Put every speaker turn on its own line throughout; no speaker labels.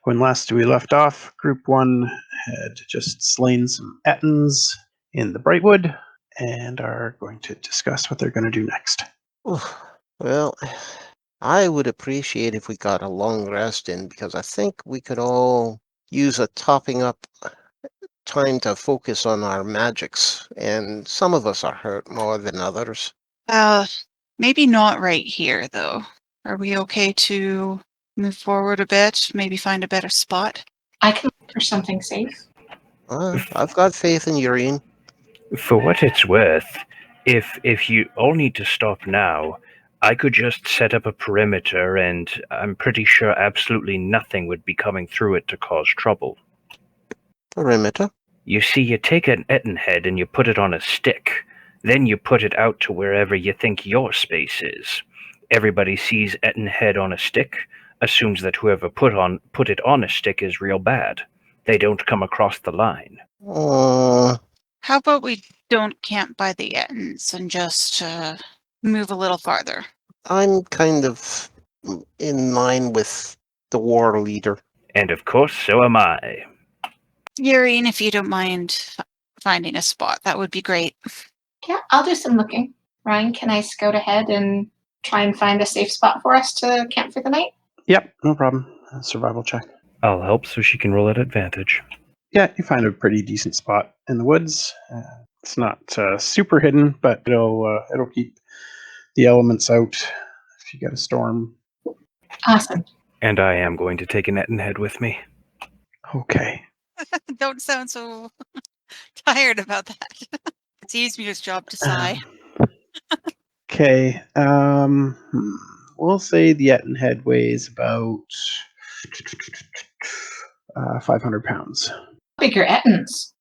When last we left off, Group 1 had just slain some Ettins in the Brightwood and are going to discuss what they're going to do next.
Well, I would appreciate if we got a long rest in, because I think we could all use a topping up time to focus on our magics, and some of us are hurt more than others.
Maybe not right here, though. Are we okay to move forward a bit, maybe find a better spot?
I can look for something safe.
I've got faith in Yaereene.
For what it's worth, if you all need to stop now, I could just set up a perimeter and I'm pretty sure absolutely nothing would be coming through it to cause trouble.
Perimeter?
You see, you take an Ettin head and you put it on a stick. Then you put it out to wherever you think your space is. Everybody sees Ettin head on a stick, assumes that whoever put it on a stick is real bad. They don't come across the line.
How about we don't camp by the Ettins and just move a little farther?
I'm kind of in line with the war leader.
And of course, so am I.
Yaereene, if you don't mind finding a spot, that would be great.
Yeah, I'll do some looking. Ryan, can I scout ahead and try and find a safe spot for us to camp for the night?
Yep, no problem. Survival check.
I'll help so she can roll at advantage.
Yeah, you find a pretty decent spot in the woods. It's not super hidden, but it'll keep the elements out if you get a storm.
Awesome.
And I am going to take an Ettin head with me.
Okay.
Don't sound so tired about that. It's Ysmyr's job to sigh.
Okay. We'll say the Ettin head weighs about 500 pounds.
Bigger Ettins.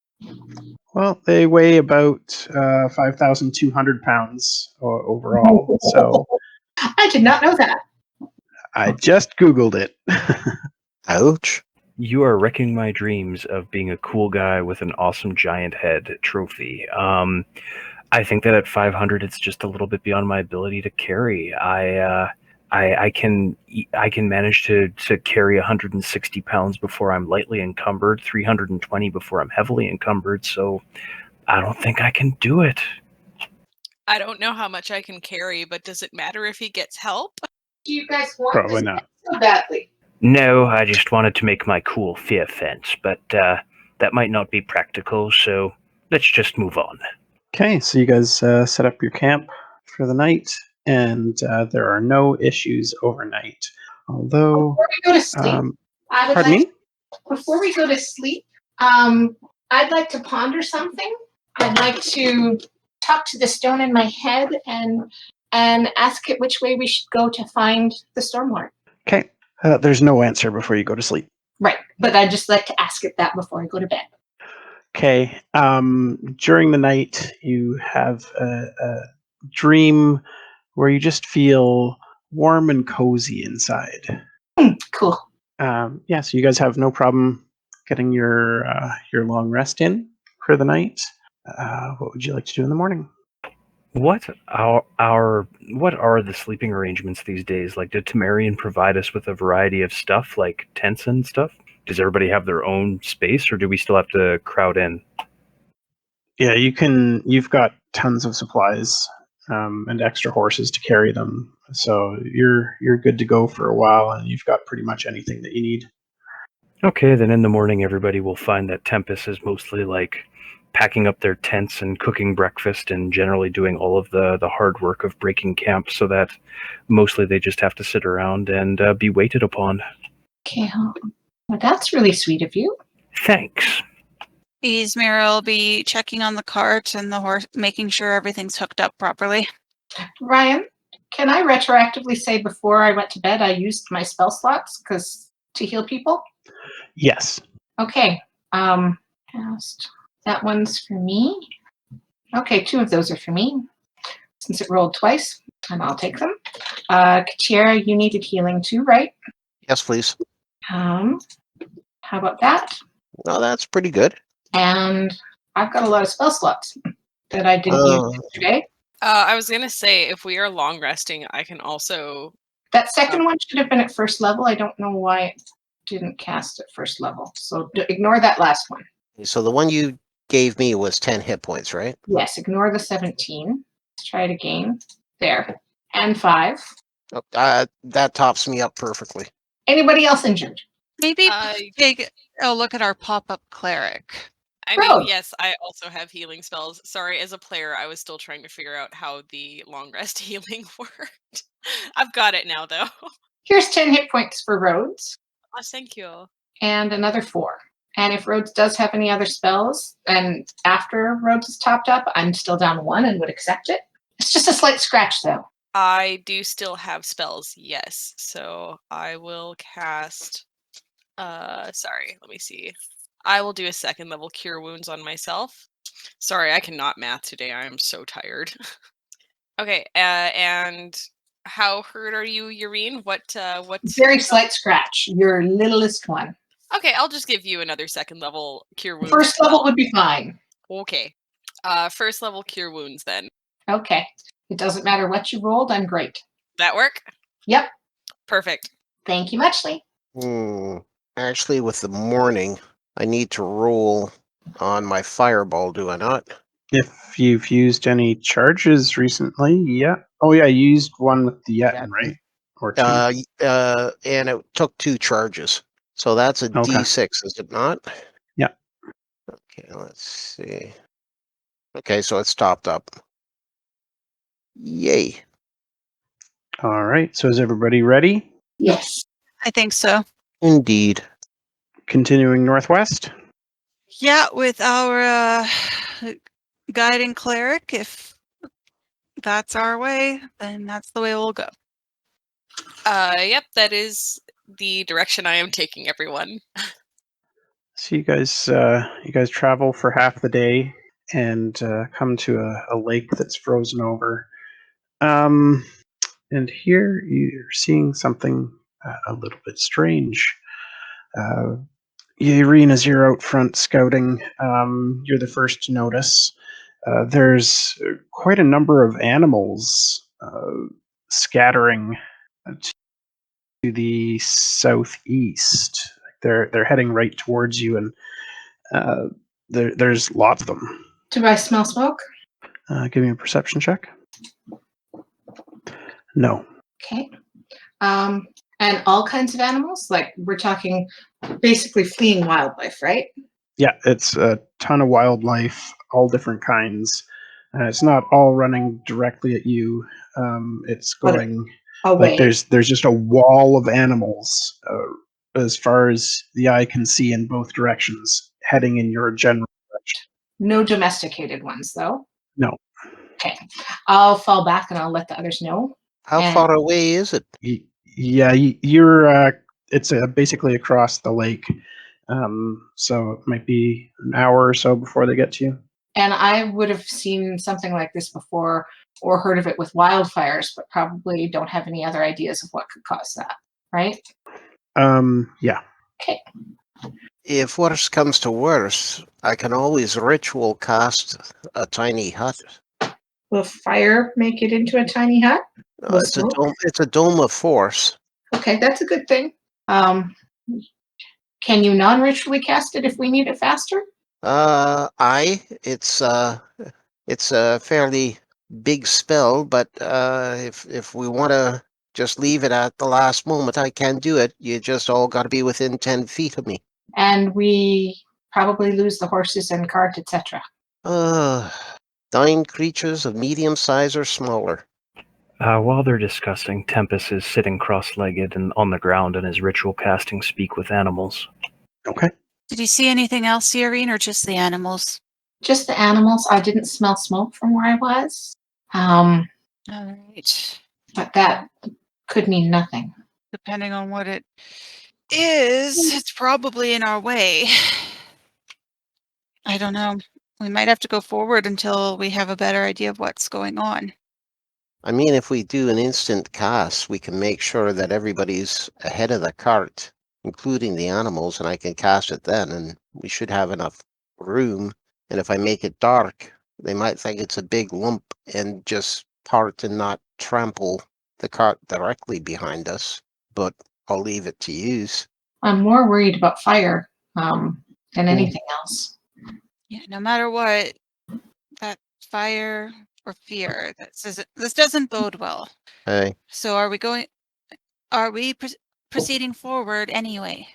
Well, they weigh about 5,200 pounds overall. So
I did not know that.
I just Googled it.
Ouch.
You are wrecking my dreams of being a cool guy with an awesome giant head trophy. I think that at 500, it's just a little bit beyond my ability to carry. I can manage to carry 160 pounds before I'm lightly encumbered, 320 before I'm heavily encumbered. So I don't think I can do it.
I don't know how much I can carry, but does it matter if he gets help?
Do you guys want
Probably
this
not.
so badly?
No, I just wanted to make my cool fear fence, but that might not be practical, so let's just move on.
Okay, so you guys set up your camp for the night, and there are no issues overnight. Although,
Before we go to sleep,
pardon me?
Before we go to sleep, I'd like to ponder something. I'd like to talk to the stone in my head and ask it which way we should go to find the Stormlord.
Okay, there's no answer before you go to sleep.
Right, but I'd just like to ask it that before I go to bed.
Okay, during the night, you have a dream where you just feel warm and cozy inside.
Cool.
Yeah, so you guys have no problem getting your long rest in for the night. What would you like to do in the morning?
What are the sleeping arrangements these days? Like, did Temerian provide us with a variety of stuff, like tents and stuff? Does everybody have their own space, or do we still have to crowd in?
Yeah, you've got tons of supplies and extra horses to carry them, so you're good to go for a while, and you've got pretty much anything that you need.
Okay, then in the morning everybody will find that Tempus is mostly like packing up their tents and cooking breakfast and generally doing all of the hard work of breaking camp, so that mostly they just have to sit around and be waited upon.
Okay, well, that's really sweet of you.
Thanks.
Ysmyr will be checking on the cart and the horse, making sure everything's hooked up properly.
Ryan, can I retroactively say before I went to bed I used my spell slots to heal people?
Yes.
Okay. That one's for me. Okay, 2 of those are for me, since it rolled twice, and I'll take them. Katiera, you needed healing too, right?
Yes, please.
How about that?
Oh, that's pretty good.
And I've got a lot of spell slots that I didn't use yesterday.
I was going to say, if we are long resting, I can also...
That second one should have been at first level. I don't know why didn't cast at first level. So ignore that last one.
So the one you gave me was 10 hit points, right?
Yes, ignore the 17. Let's try it again. There. And 5.
Oh, that tops me up perfectly.
Anybody else injured?
Maybe
I-
take a look at our pop-up cleric.
I
Rhodes.
mean, yes, I also have healing spells. Sorry, as a player, I was still trying to figure out how the long rest healing worked. I've got it now, though.
Here's 10 hit points for Rhodes
Oh, thank you.
and another 4. And if Rhodes does have any other spells, and after Rhodes is topped up, I'm still down 1 and would accept it. It's just a slight scratch, though.
I do still have spells, yes. So I will cast. Sorry, let me see. I will do a second level cure wounds on myself. Sorry, I cannot math today. I am so tired. Okay, and how hurt are you, Yaereene? What?
Very slight scratch. Your littlest one.
Okay, I'll just give you another second level cure wounds.
First
as well.
level would be fine.
Okay. First level cure wounds then.
Okay. It doesn't matter what you rolled. I'm great.
That work?
Yep.
Perfect.
Thank you muchly.
Actually, with the morning, I need to roll on my fireball, do I not?
If you've used any charges recently, yeah. Oh yeah, you used one with the Yaereene, right? Or 2.
And it took 2 charges. So that's a
Okay.
D6, is it not?
Yeah.
Okay, let's see. Okay, so it's topped up. Yay.
All right. So is everybody ready?
Yes.
I think so.
Indeed.
Continuing northwest.
Yeah, with our guiding cleric, if that's our way, then that's the way we'll go.
Yep, that is the direction I am taking everyone.
So you guys travel for half the day and come to a lake that's frozen over. And here you're seeing something a little bit strange. Yaereene, as you're out front scouting, you're the first to notice. There's quite a number of animals scattering to the southeast. They're heading right towards you, and there's lots of them.
Do I smell smoke?
Give me a perception check. No.
Okay. And all kinds of animals? Like we're talking basically fleeing wildlife, right?
Yeah, it's a ton of wildlife, all different kinds. It's not all running directly at you. It's going
Away.
like there's just a wall of animals as far as the eye can see in both directions, heading in your general direction.
No domesticated ones, though.
No.
Okay. I'll fall back and I'll let the others know.
How
And-
far away is it?
Yeah, you're. It's basically across the lake, so it might be an hour or so before they get to you.
And I would have seen something like this before or heard of it with wildfires, but probably don't have any other ideas of what could cause that, right?
Yeah.
Okay.
If worse comes to worse, I can always ritual cast a tiny hut.
Will fire make it into a tiny hut? Will
It's a
smoke?
dome. It's a dome of force.
Okay, that's a good thing. Can you non-ritually cast it if we need it faster?
It's a fairly big spell, but if we want to just leave it at the last moment, I can do it. You just all got to be within 10 feet of me.
And we probably lose the horses and cart, etc.
Dying creatures of medium size or smaller.
While they're discussing, Tempus is sitting cross-legged and on the ground and is ritual casting Speak with Animals.
Okay.
Did you see anything else, Yaereene, or just the animals?
Just the animals. I didn't smell smoke from where I was.
All right.
But that could mean nothing.
Depending on what it is, it's probably in our way. I don't know. We might have to go forward until we have a better idea of what's going on.
I mean, if we do an instant cast, we can make sure that everybody's ahead of the cart, including the animals, and I can cast it then, and we should have enough room. And if I make it dark, they might think it's a big lump and just part and not trample the cart directly behind us. But I'll leave it to use.
I'm more worried about fire than anything else.
Yeah, no matter what, that fire or fear, this doesn't bode well.
Hey,
So are we proceeding forward anyway?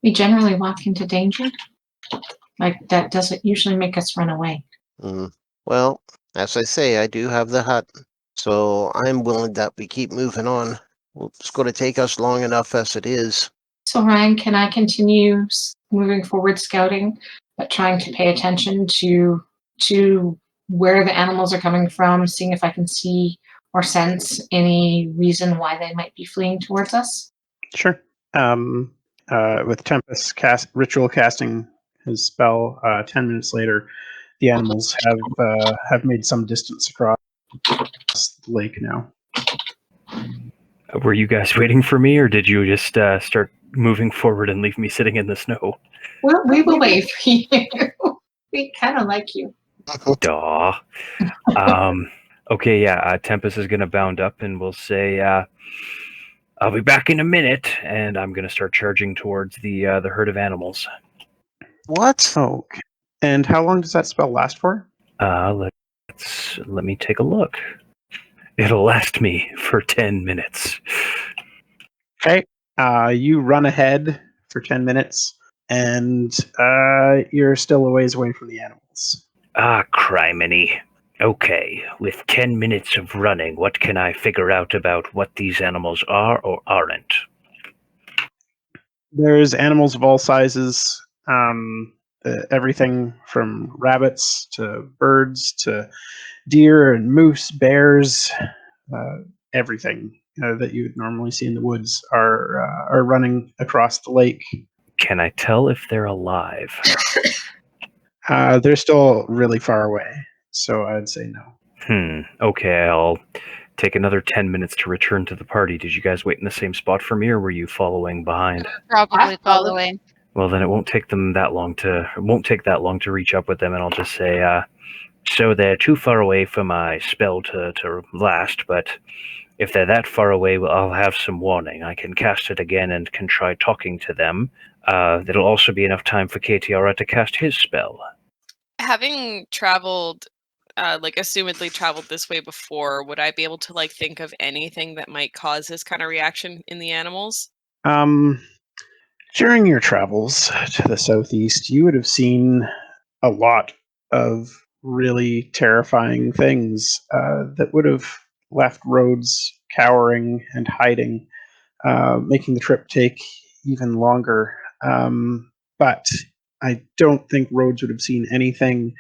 We generally walk into danger. Like, that doesn't usually make us run away.
well, as I say, I do have the hut, so I'm willing that we keep moving on. Well, it's going to take us long enough as it is.
So, Ryan, can I continue moving forward scouting, but trying to pay attention to where the animals are coming from, seeing if I can see or sense any reason why they might be fleeing towards us?
Sure. With Tempus ritual casting his spell, 10 minutes later, the animals have made some distance across the lake now.
Were you guys waiting for me, or did you just start moving forward and leave me sitting in the snow?
Well, we will wait for you. We kind of like you.
Duh. Okay, yeah. Tempus is going to bound up, and we'll say, "I'll be back in a minute," and I'm going to start charging towards the herd of animals.
What?
Okay. And how long does that spell last for?
Let me take a look. It'll last me for 10 minutes.
Okay. You run ahead for 10 minutes, and you're still a ways away from the animals.
Criminy. Okay, with 10 minutes of running, what can I figure out about what these animals are or aren't?
There's animals of all sizes, everything from rabbits to birds to deer and moose, bears, everything that you would normally see in the woods are running across the lake.
Can I tell if they're alive?
They're still really far away, so I'd say no.
Okay, I'll take another 10 minutes to return to the party. Did you guys wait in the same spot for me, or were you following behind?
Probably following.
Well, then it won't take that long to reach up with them, and I'll just say, so they're too far away for my spell to last, but if they're that far away, well, I'll have some warning. I can cast it again and can try talking to them. There'll also be enough time for KTR to cast his spell.
Having traveled, assumedly traveled this way before, would I be able to, think of anything that might cause this kind of reaction in the animals?
During your travels to the southeast, you would have seen a lot of really terrifying things that would have left Rhodes cowering and hiding, making the trip take even longer. But I don't think Rhodes would have seen anything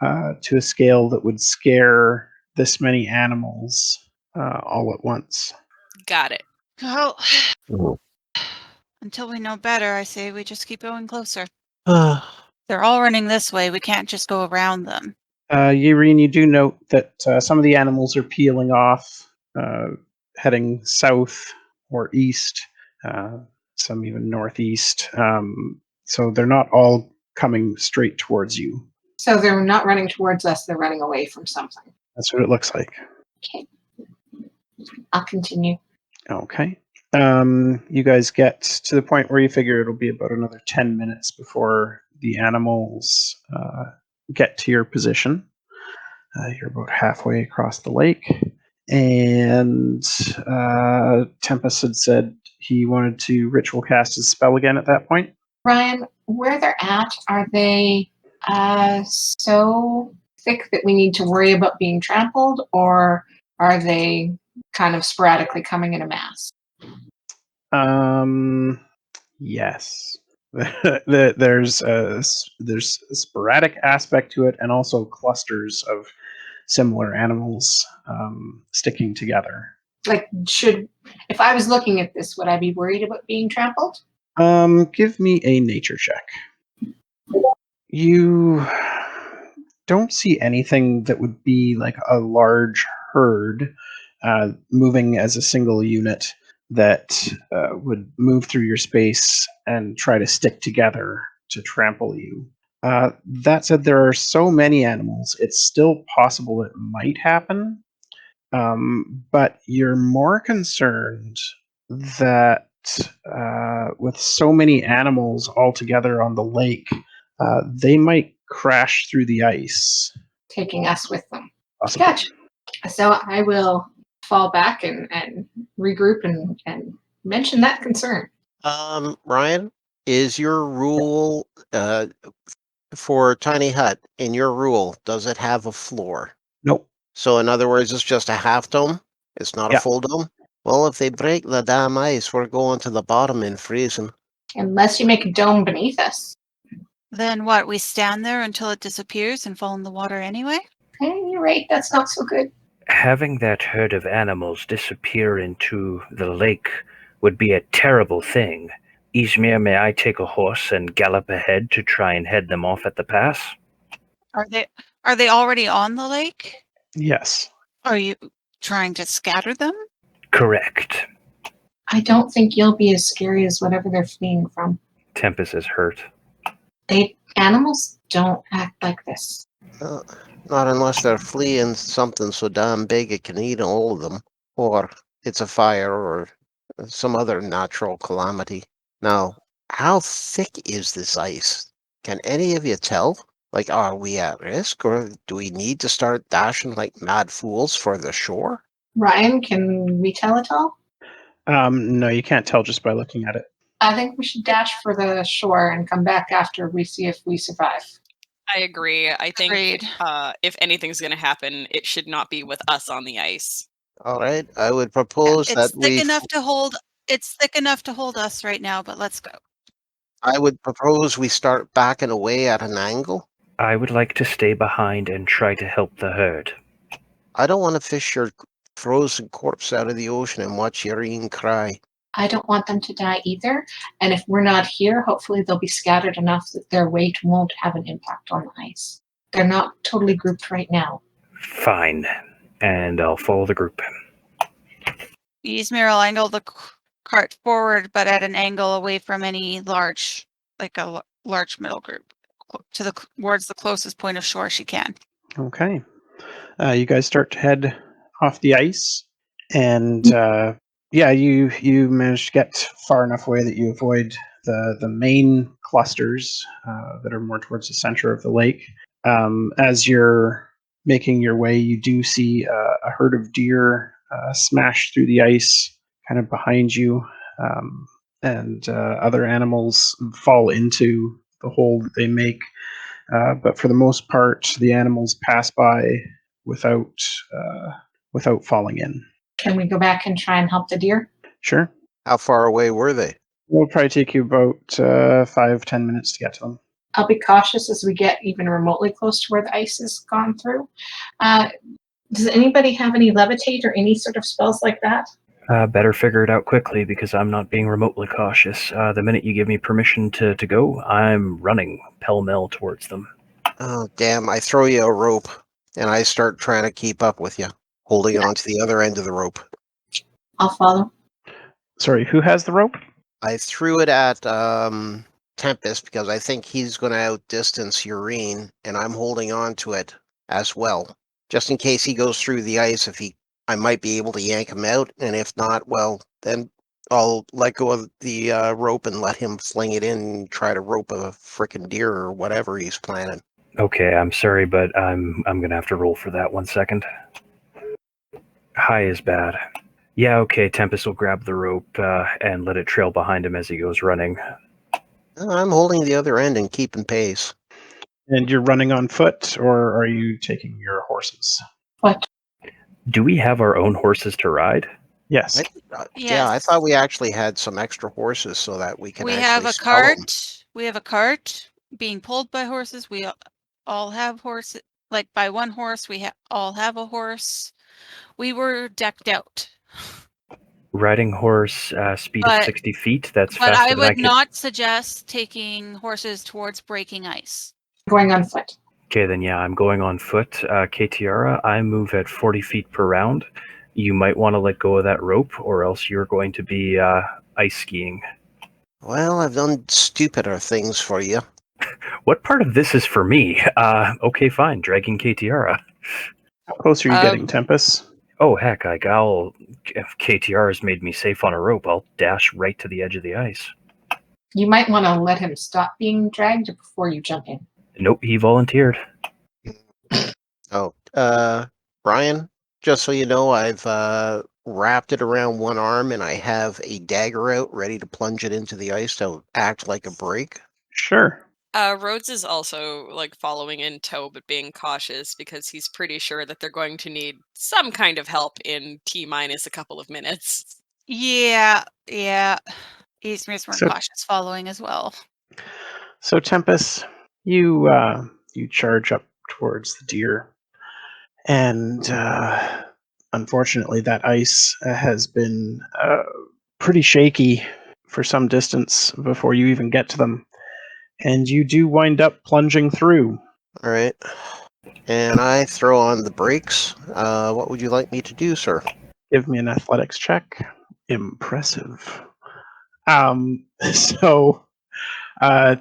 to a scale that would scare this many animals all at once.
Got it.
Well, until we know better, I say we just keep going closer. They're all running this way. We can't just go around them.
Yaereene, you do note that some of the animals are peeling off, heading south or east, some even northeast. So they're not all coming straight towards you.
So they're not running towards us, they're running away from something.
That's what it looks like.
Okay. I'll continue.
Okay. You guys get to the point where you figure it'll be about another 10 minutes before the animals get to your position. You're about halfway across the lake. And Tempus had said he wanted to ritual cast his spell again at that point.
Ryan, where they're at, are they so thick that we need to worry about being trampled, or are they kind of sporadically coming in a mass?
Yes. There's a sporadic aspect to it, and also clusters of similar animals sticking together.
Like, if I was looking at this, would I be worried about being trampled?
Give me a nature check. You don't see anything that would be like a large herd moving as a single unit that would move through your space and try to stick together to trample you. That said, there are so many animals, it's still possible it might happen, but you're more concerned that with so many animals all together on the lake, they might crash through the ice.
Taking us with them.
Possibly.
Gotcha. So I will fall back and regroup and mention that concern.
Ryan, is your rule for tiny hut, in your rule, does it have a floor?
Nope.
So in other words, it's just a half dome? It's not a
Yeah.
full dome? Well, if they break the damn ice, we're going to the bottom and freezing.
Unless you make a dome beneath us.
Then what? We stand there until it disappears and fall in the water anyway?
Hey, you're right. That's not so good.
Having that herd of animals disappear into the lake would be a terrible thing. Ysmyr, may I take a horse and gallop ahead to try and head them off at the pass?
Are they already on the lake?
Yes.
Are you trying to scatter them?
Correct.
I don't think you'll be as scary as whatever they're fleeing from.
Tempus is hurt.
Animals don't act like this.
Not unless they're fleeing something so damn big it can eat all of them. Or it's a fire or some other natural calamity. Now, how thick is this ice? Can any of you tell? Like, are we at risk, or do we need to start dashing like mad fools for the shore?
Ryan, can we tell at all?
No, you can't tell just by looking at it.
I think we should dash for the shore and come back after we see if we survive.
I agree. I think
Agreed.
if anything's going to happen, it should not be with us on the ice.
All right, I would propose that
It's thick enough to hold. It's thick enough to hold us right now, but let's go.
I would propose we start backing away at an angle.
I would like to stay behind and try to help the herd.
I don't want to fish your frozen corpse out of the ocean and watch Yaereene cry.
I don't want them to die either. And if we're not here, hopefully they'll be scattered enough that their weight won't have an impact on the ice. They're not totally grouped right now.
Fine. And I'll follow the group.
Ysmyr will angle the cart forward, but at an angle away from any large, like a large middle group, towards the closest point of shore she can.
Okay. You guys start to head off the ice, and you manage to get far enough away that you avoid the main clusters that are more towards the center of the lake. As you're making your way, you do see a herd of deer smash through the ice, kind of behind you, and other animals fall into the hole that they make. But for the most part, the animals pass by without falling in.
Can we go back and try and help the deer?
Sure.
How far away were they?
It'll probably take you about 5-10 minutes to get to them.
I'll be cautious as we get even remotely close to where the ice has gone through. Does anybody have any levitate or any sort of spells like that?
Better figure it out quickly because I'm not being remotely cautious. The minute you give me permission to go, I'm running pell-mell towards them.
Oh, damn, I throw you a rope, and I start trying to keep up with you, holding on to the other end of the rope.
I'll follow.
Sorry, who has the rope?
I threw it at Tempus because I think he's going to outdistance Yaereene, and I'm holding on to it as well. Just in case he goes through the ice, I might be able to yank him out, and if not, well, then I'll let go of the rope and let him fling it in and try to rope a frickin' deer or whatever he's planning.
Okay, I'm sorry, but I'm gonna have to roll for that 1 second. High is bad. Yeah, okay, Tempus will grab the rope and let it trail behind him as he goes running.
I'm holding the other end and keeping pace.
And you're running on foot, or are you taking your horses?
What?
Do we have our own horses to ride?
Yes.
Yeah, I thought we actually had some extra horses so that we can
We
actually
have a
sell 'em.
cart. We have a cart being pulled by horses. We all have horses. Like by one horse, we all have a horse. We were decked out.
Riding horse, speed of 60 feet. That's
But
faster
I
than
would
could...
not suggest taking horses towards breaking ice.
Going on foot.
Okay, then yeah, I'm going on foot. Katiara, I move at 40 feet per round. You might want to let go of that rope, or else you're going to be ice skiing.
Well, I've done stupider things for you.
What part of this is for me? Okay, fine. Dragging Katiara.
How close are you getting, Tempus?
Oh, heck, if KTR has made me safe on a rope, I'll dash right to the edge of the ice.
You might want to let him stop being dragged before you jump in.
Nope, he volunteered.
Oh, Brian, just so you know, I've wrapped it around one arm and I have a dagger out ready to plunge it into the ice to act like a break.
Sure.
Rhodes is also like following in tow, but being cautious because he's pretty sure that they're going to need some kind of help in T-minus a couple of minutes.
Yeah. Ysmyr's more
So-
cautious following as well.
So Tempus, you charge up towards the deer, and unfortunately, that ice has been pretty shaky for some distance before you even get to them, and you do wind up plunging through.
All right. And I throw on the brakes. What would you like me to do, sir?
Give me an athletics check. Impressive. So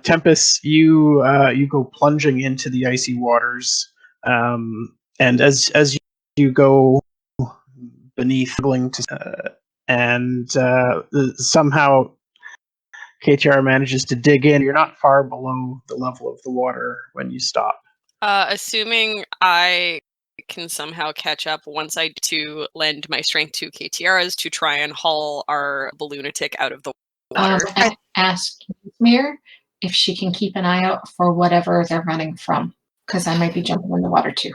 Tempest, you go plunging into the icy waters, and as you go beneath, and somehow KTR manages to dig in. You're not far below the level of the water when you stop.
Assuming I can somehow catch up once I to lend my strength to KTRs to try and haul our lunatic out of the water.
Ask Ysmyr if she can keep an eye out for whatever they're running from, because I might be jumping in the water too.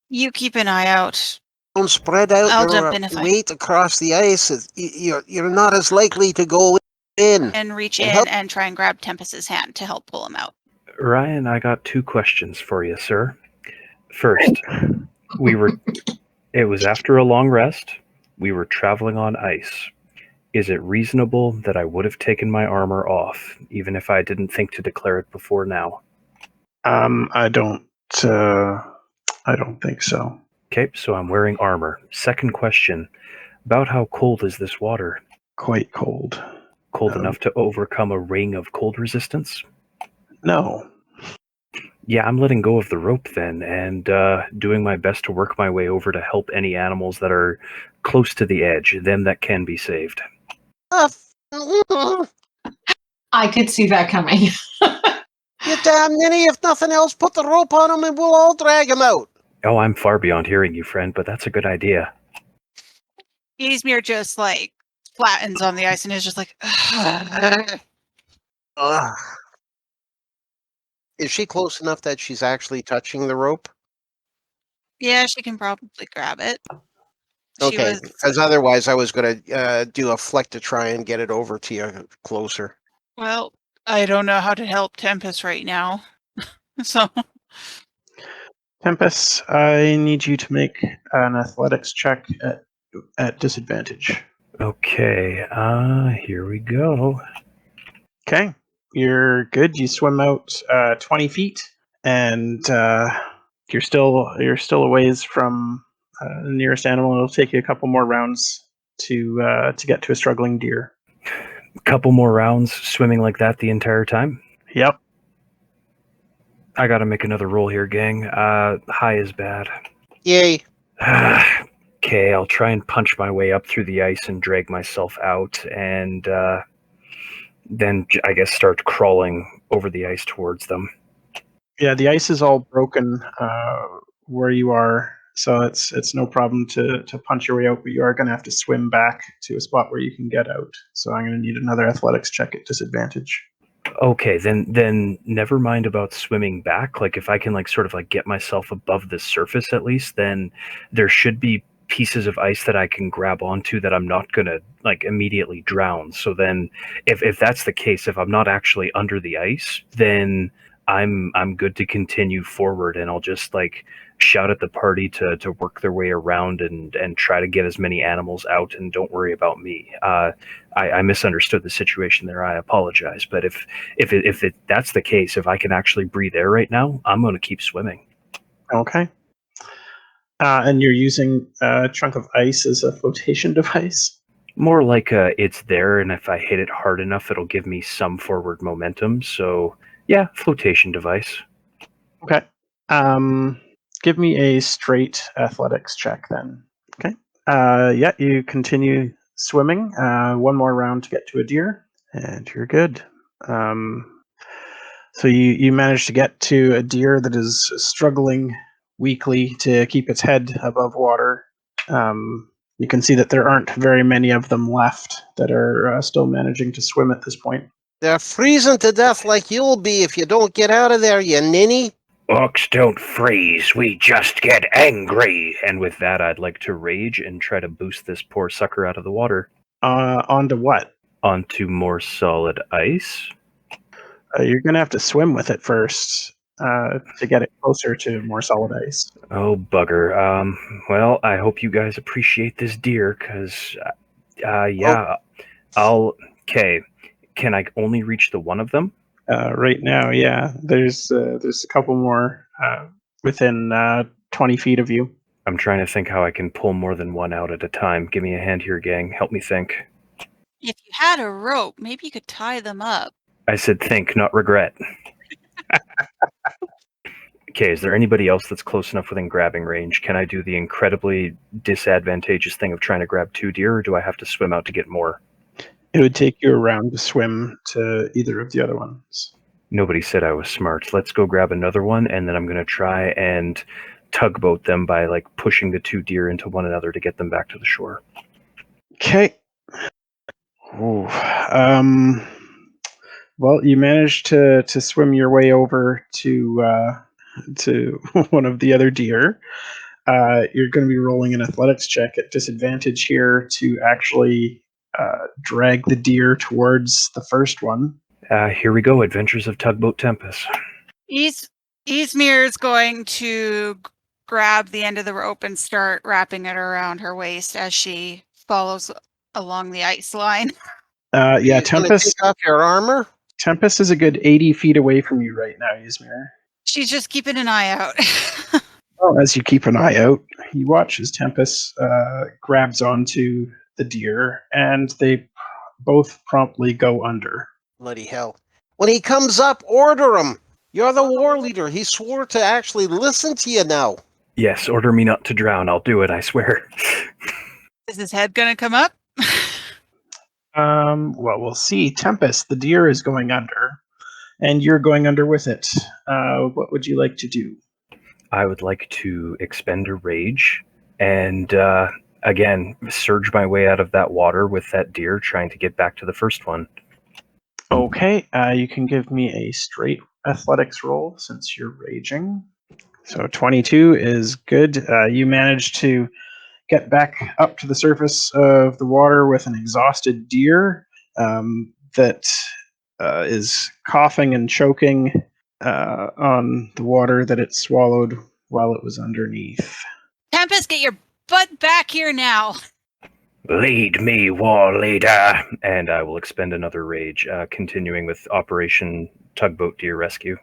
You keep an eye out.
Don't spread out
I'll
your
jump in if I-
weight across the ice. You're not as likely to go in.
And reach
And
in
help-
and try and grab Tempus's hand to help pull him out.
Ryan, I got 2 questions for you, sir. First, it was after a long rest. We were traveling on ice. Is it reasonable that I would have taken my armor off, even if I didn't think to declare it before now?
I don't think so.
Okay, so I'm wearing armor. Second question, about how cold is this water?
Quite cold.
Cold enough to overcome a ring of cold resistance?
No.
Yeah, I'm letting go of the rope then, and doing my best to work my way over to help any animals that are close to the edge, them that can be saved.
I could see that coming.
You damn ninny, if nothing else, put the rope on him and we'll all drag him out.
Oh, I'm far beyond hearing you, friend, but that's a good idea.
Ysmyr just like flattens on the ice and is just like,
Ugh. Is she close enough that she's actually touching the rope?
yeah, she can probably grab it. She
Okay,
was,
because otherwise I was going to do a fleck to try and get it over to you closer.
well, I don't know how to help Tempest right now. So
Tempest, I need you to make an athletics check at disadvantage.
Okay, here we go.
Okay, you're good. You swim out 20 feet, and you're still a ways from the nearest animal. It'll take you a couple more rounds to get to a struggling deer.
Couple more rounds swimming like that the entire time.
Yep.
I gotta make another roll here, gang. High is bad.
Yay.
Okay, I'll try and punch my way up through the ice and drag myself out, and then I guess start crawling over the ice towards them.
Yeah, the ice is all broken where you are, so it's no problem to punch your way out, but you are going to have to swim back to a spot where you can get out. So I'm going to need another athletics check at disadvantage.
Okay, then never mind about swimming back. Like if I can like sort of like get myself above the surface at least, then there should be pieces of ice that I can grab onto that I'm not gonna like immediately drown. So then if that's the case, if I'm not actually under the ice, then I'm good to continue forward, and I'll just like shout at the party to work their way around and try to get as many animals out, and don't worry about me. I misunderstood the situation there. I apologize, but if that's the case, if I can actually breathe air right now, I'm going to keep swimming.
Okay. And you're using a chunk of ice as a flotation device?
More like it's there, and if I hit it hard enough, it'll give me some forward momentum. So yeah, flotation device.
Okay. Give me a straight athletics check then. Okay. Yeah, you continue swimming. One more round to get to a deer, and you're good. So you manage to get to a deer that is struggling weakly to keep its head above water. You can see that there aren't very many of them left that are still managing to swim at this point.
They're freezing to death like you'll be if you don't get out of there, you ninny.
Orcs don't freeze, we just get angry. And with that, I'd like to rage and try to boost this poor sucker out of the water.
Onto what?
Onto more solid ice.
You're going to have to swim with it first to get it closer to more solid ice.
Oh, bugger. Well, I hope you guys appreciate this deer, because, yeah, Okay, can I only reach the one of them?
Right now, yeah. There's a couple more within 20 feet of you.
I'm trying to think how I can pull more than one out at a time. Give me a hand here, gang. Help me think.
If you had a rope, maybe you could tie them up.
I said think, not regret. Okay, is there anybody else that's close enough within grabbing range? Can I do the incredibly disadvantageous thing of trying to grab 2 deer, or do I have to swim out to get more?
It would take you a round to swim to either of the other ones.
Nobody said I was smart. Let's go grab another one, and then I'm going to try and tugboat them by like pushing the 2 deer into one another to get them back to the shore.
Okay. Ooh. Well, you managed to swim your way over to one of the other deer. You're going to be rolling an athletics check at disadvantage here to actually drag the deer towards the first one.
Here we go, Adventures of Tugboat Tempus.
Ysmyr is going to grab the end of the rope and start wrapping it around her waist as she follows along the ice line.
Yeah, Tempus.
Take off your armor.
Tempus is a good 80 feet away from you right now, Ysmyr.
She's just keeping an eye out.
Well, as you keep an eye out, you watch as Tempus grabs onto the deer, and they both promptly go under.
Bloody hell. When he comes up, order him. You're the war leader. He swore to actually listen to you now.
Yes, order me not to drown. I'll do it, I swear.
Is his head going to come up?
Well, we'll see. Tempus, the deer is going under, and you're going under with it. What would you like to do?
I would like to expend a rage and, again, surge my way out of that water with that deer, trying to get back to the first one.
Okay, you can give me a straight athletics roll since you're raging. So 22 is good. You managed to get back up to the surface of the water with an exhausted deer that is coughing and choking on the water that it swallowed while it was underneath.
Tempus, get your butt back here now.
Lead me, war leader! And I will expend another rage, continuing with Operation Tugboat Deer Rescue.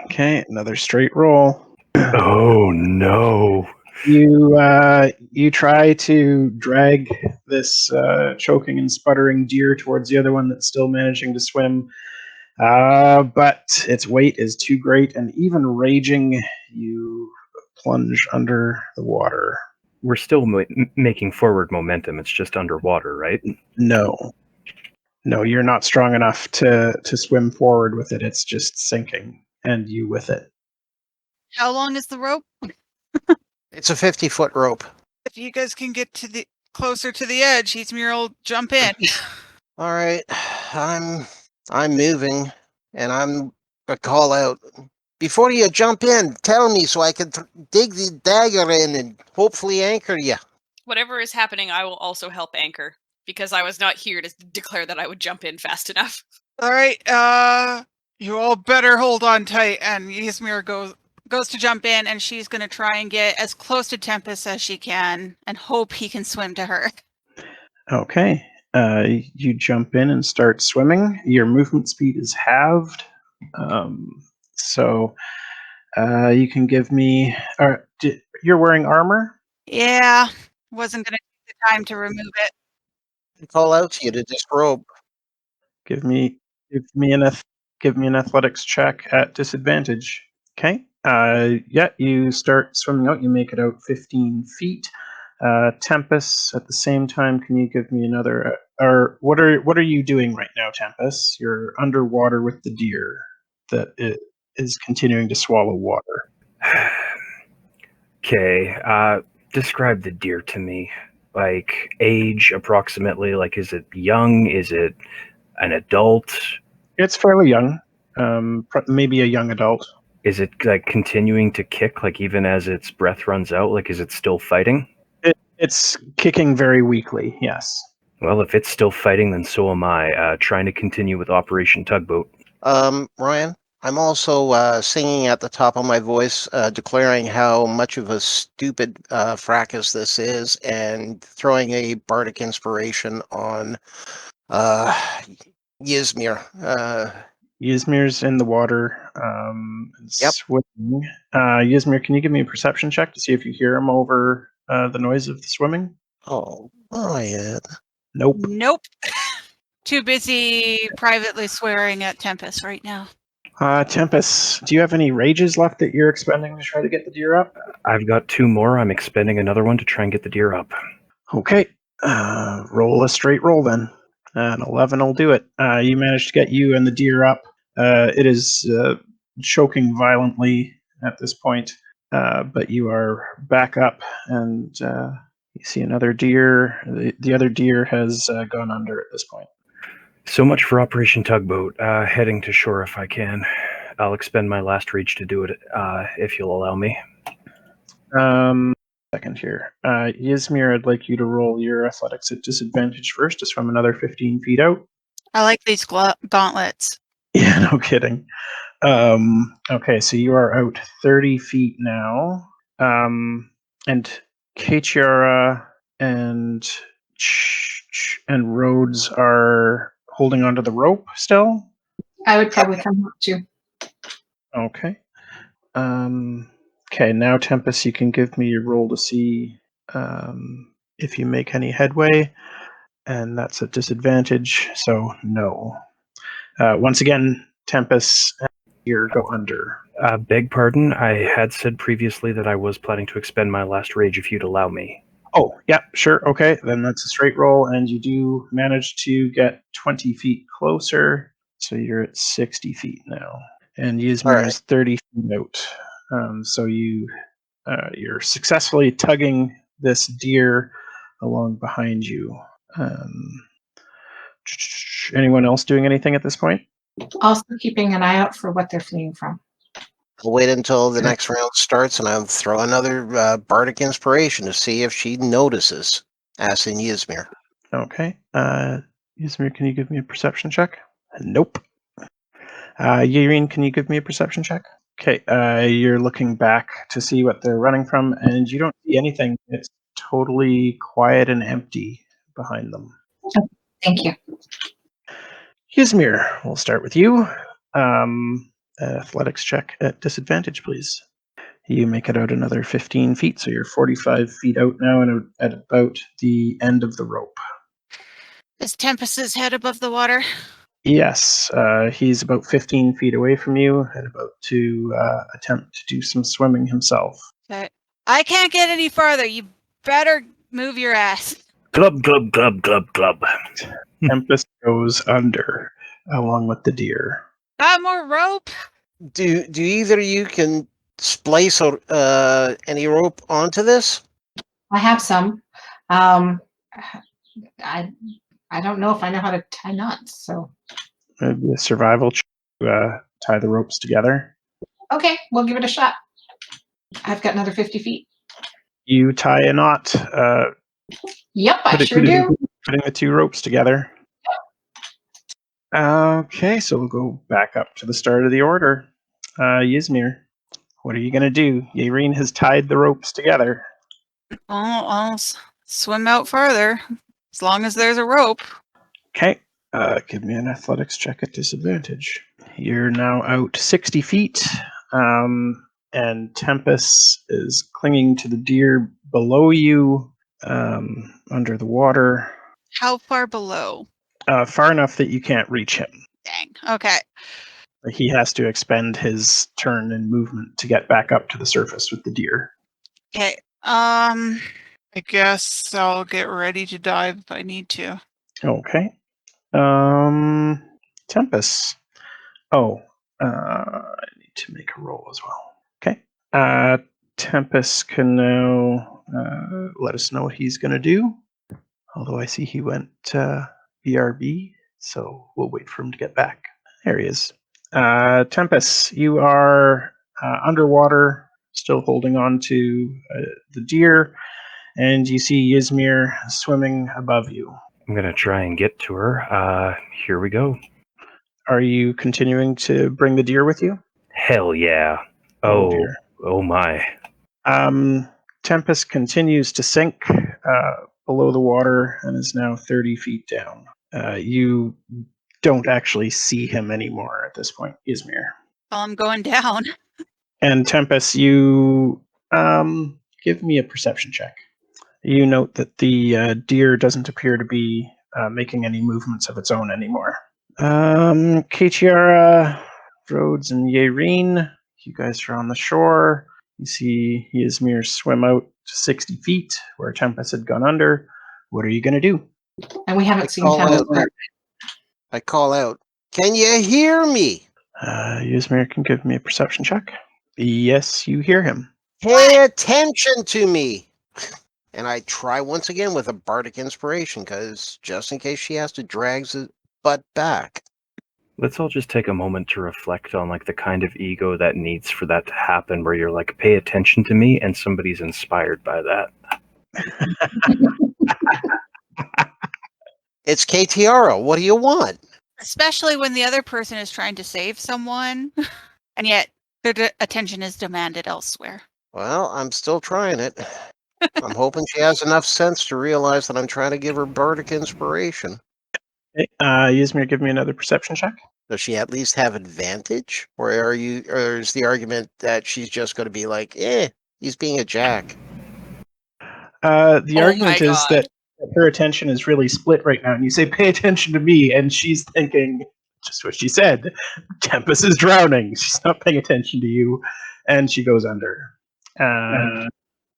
Okay, another straight roll.
Oh no!
You try to drag this choking and sputtering deer towards the other one that's still managing to swim, but its weight is too great, and even raging, you plunge under the water.
We're still making forward momentum. It's just underwater, right?
No, you're not strong enough to swim forward with it. It's just sinking, and you with it.
How long is the rope?
It's a 50-foot rope.
If you guys can get to the closer to the edge, Ysmyr will jump in.
All right, I'm moving, and I'm a call out. Before you jump in, tell me so I can dig the dagger in and hopefully anchor you.
Whatever is happening, I will also help anchor, because I was not here to declare that I would jump in fast enough.
All right, you all better hold on tight. And Ysmyr goes to jump in, and she's going to try and get as close to Tempus as she can and hope he can swim to her.
Okay. You jump in and start swimming. Your movement speed is halved. So you can give me... you're wearing armor?
Yeah, wasn't going to take the time to remove it.
I call out to you to disrobe.
Give me an athletics check at disadvantage. Okay. Yeah, you start swimming out. You make it out 15 feet. Tempus, at the same time, can you give me another? Or what are you doing right now, Tempus? You're underwater with the deer that it is continuing to swallow water.
Okay, describe the deer to me. Like, age, approximately. Like, is it young? Is it an adult?
It's fairly young, maybe a young adult.
Is it, like, continuing to kick, like, even as its breath runs out? Like, is it still fighting?
It's kicking very weakly, yes.
Well, if it's still fighting, then so am I, trying to continue with Operation Tugboat.
Ryan, I'm also singing at the top of my voice, declaring how much of a stupid fracas this is, and throwing a bardic inspiration on Ysmyr.
Ysmyr's in the water,
Yep.
swimming. Ysmyr, can you give me a perception check to see if you hear him over the noise of the swimming?
Oh, Ryan.
Nope.
Nope. Too busy privately swearing at Tempus right now.
Tempus, do you have any rages left that you're expending to try to get the deer up?
I've got 2 more. I'm expending another one to try and get the deer up.
Okay. Roll a straight roll then. An 11 will do it. You managed to get you and the deer up. It is choking violently at this point, but you are back up, and you see another deer. The other deer has gone under at this point.
So much for Operation Tugboat. Heading to shore if I can. I'll expend my last reach to do it, if you'll allow me.
Second here. Ysmyr, I'd like you to roll your athletics at disadvantage first, just from another 15 feet out.
I like these gauntlets.
Yeah, no kidding. Okay, so you are out 30 feet now. And Katiara and Rhodes are holding onto the rope still.
I would probably come up too.
Okay. Okay, now Tempus, you can give me your roll to see if you make any headway, and that's a disadvantage, so no. Once again, Tempus and Deer go under.
Beg pardon, I had said previously that I was planning to expend my last rage if you'd allow me.
Oh, yeah, sure, okay, then that's a straight roll, and you do manage to get 20 feet closer, so you're at 60 feet now. And Ysmyr is 30 feet out. So you're successfully tugging this deer along behind you. Anyone else doing anything at this point?
Also keeping an eye out for what they're fleeing from.
I'll wait until the
Okay.
next round starts, and I'll throw another bardic inspiration to see if she notices. As in Ysmyr.
Okay. Ysmyr, can you give me a perception check? Nope. Yaereene, can you give me a perception check? Okay. You're looking back to see what they're running from, and you don't see anything. It's totally quiet and empty behind them.
Thank you.
Ysmyr, we'll start with you. Athletics check at disadvantage, please. You make it out another 15 feet, so you're 45 feet out now and at about the end of the rope.
Is Tempus's head above the water?
Yes, he's about 15 feet away from you and about to attempt to do some swimming himself.
Okay. I can't get any farther. You better move your ass.
Glub, glub, glub, glub, glub.
Tempus goes under along with the deer.
Got more rope?
Do either of you can splice any rope onto this?
I have some. I don't know if I know how to tie knots, so
It'd be a survival check to tie the ropes together.
okay, we'll give it a shot. I've got another 50 feet.
You tie a knot.
Yep, I sure do.
Putting the two ropes together. Okay, so we'll go back up to the start of the order. Ysmyr, what are you going to do? Yaereene has tied the ropes together.
I'll swim out further, as long as there's a rope.
Okay, give me an athletics check at disadvantage. You're now out 60 feet, and Tempus is clinging to the deer below you, under the water.
How far below?
Far enough that you can't reach him.
Dang. Okay.
He has to expend his turn and movement to get back up to the surface with the deer.
Okay. I guess I'll get ready to dive if I need to.
Okay. Tempus. Oh, I need to make a roll as well. Okay. Tempus can now let us know what he's going to do. Although I see he went BRB, so we'll wait for him to get back. There he is. Tempus, you are underwater, still holding on to the deer, and you see Ysmyr swimming above you.
I'm going to try and get to her. Here we go.
Are you continuing to bring the deer with you?
Hell yeah.
Oh,
Oh,
dear.
oh my.
Tempest continues to sink below the water and is now 30 feet down. You don't actually see him anymore at this point, Ysmyr.
Well, I'm going down.
And Tempest, you give me a perception check. You note that the deer doesn't appear to be making any movements of its own anymore. Kichiara, Rhodes, and Yaereene, you guys are on the shore. You see Ysmyr swim out to 60 feet where Tempest had gone under. What are you going to do?
And we
I
haven't seen
call
Tempus.
out. I call out. Can you hear me?
Ysmyr can give me a perception check. Yes, you hear him.
Pay attention to me. And I try once again with a bardic inspiration, because just in case she has to drag his butt back.
Let's all just take a moment to reflect on like the kind of ego that needs for that to happen, where you're like, pay attention to me, and somebody's inspired by that.
It's KTRO. What do you want?
Especially when the other person is trying to save someone, and yet their attention is demanded elsewhere.
Well, I'm still trying it. I'm hoping she has enough sense to realize that I'm trying to give her bardic inspiration.
Okay, Ysmyr, give me another perception check.
Does she at least have advantage? Or is the argument that she's just going to be like, he's being a jack?
The
Oh
argument
my
is
God.
that her attention is really split right now, and you say, pay attention to me, and she's thinking just what she said. Tempest is drowning. She's not paying attention to you, and she goes under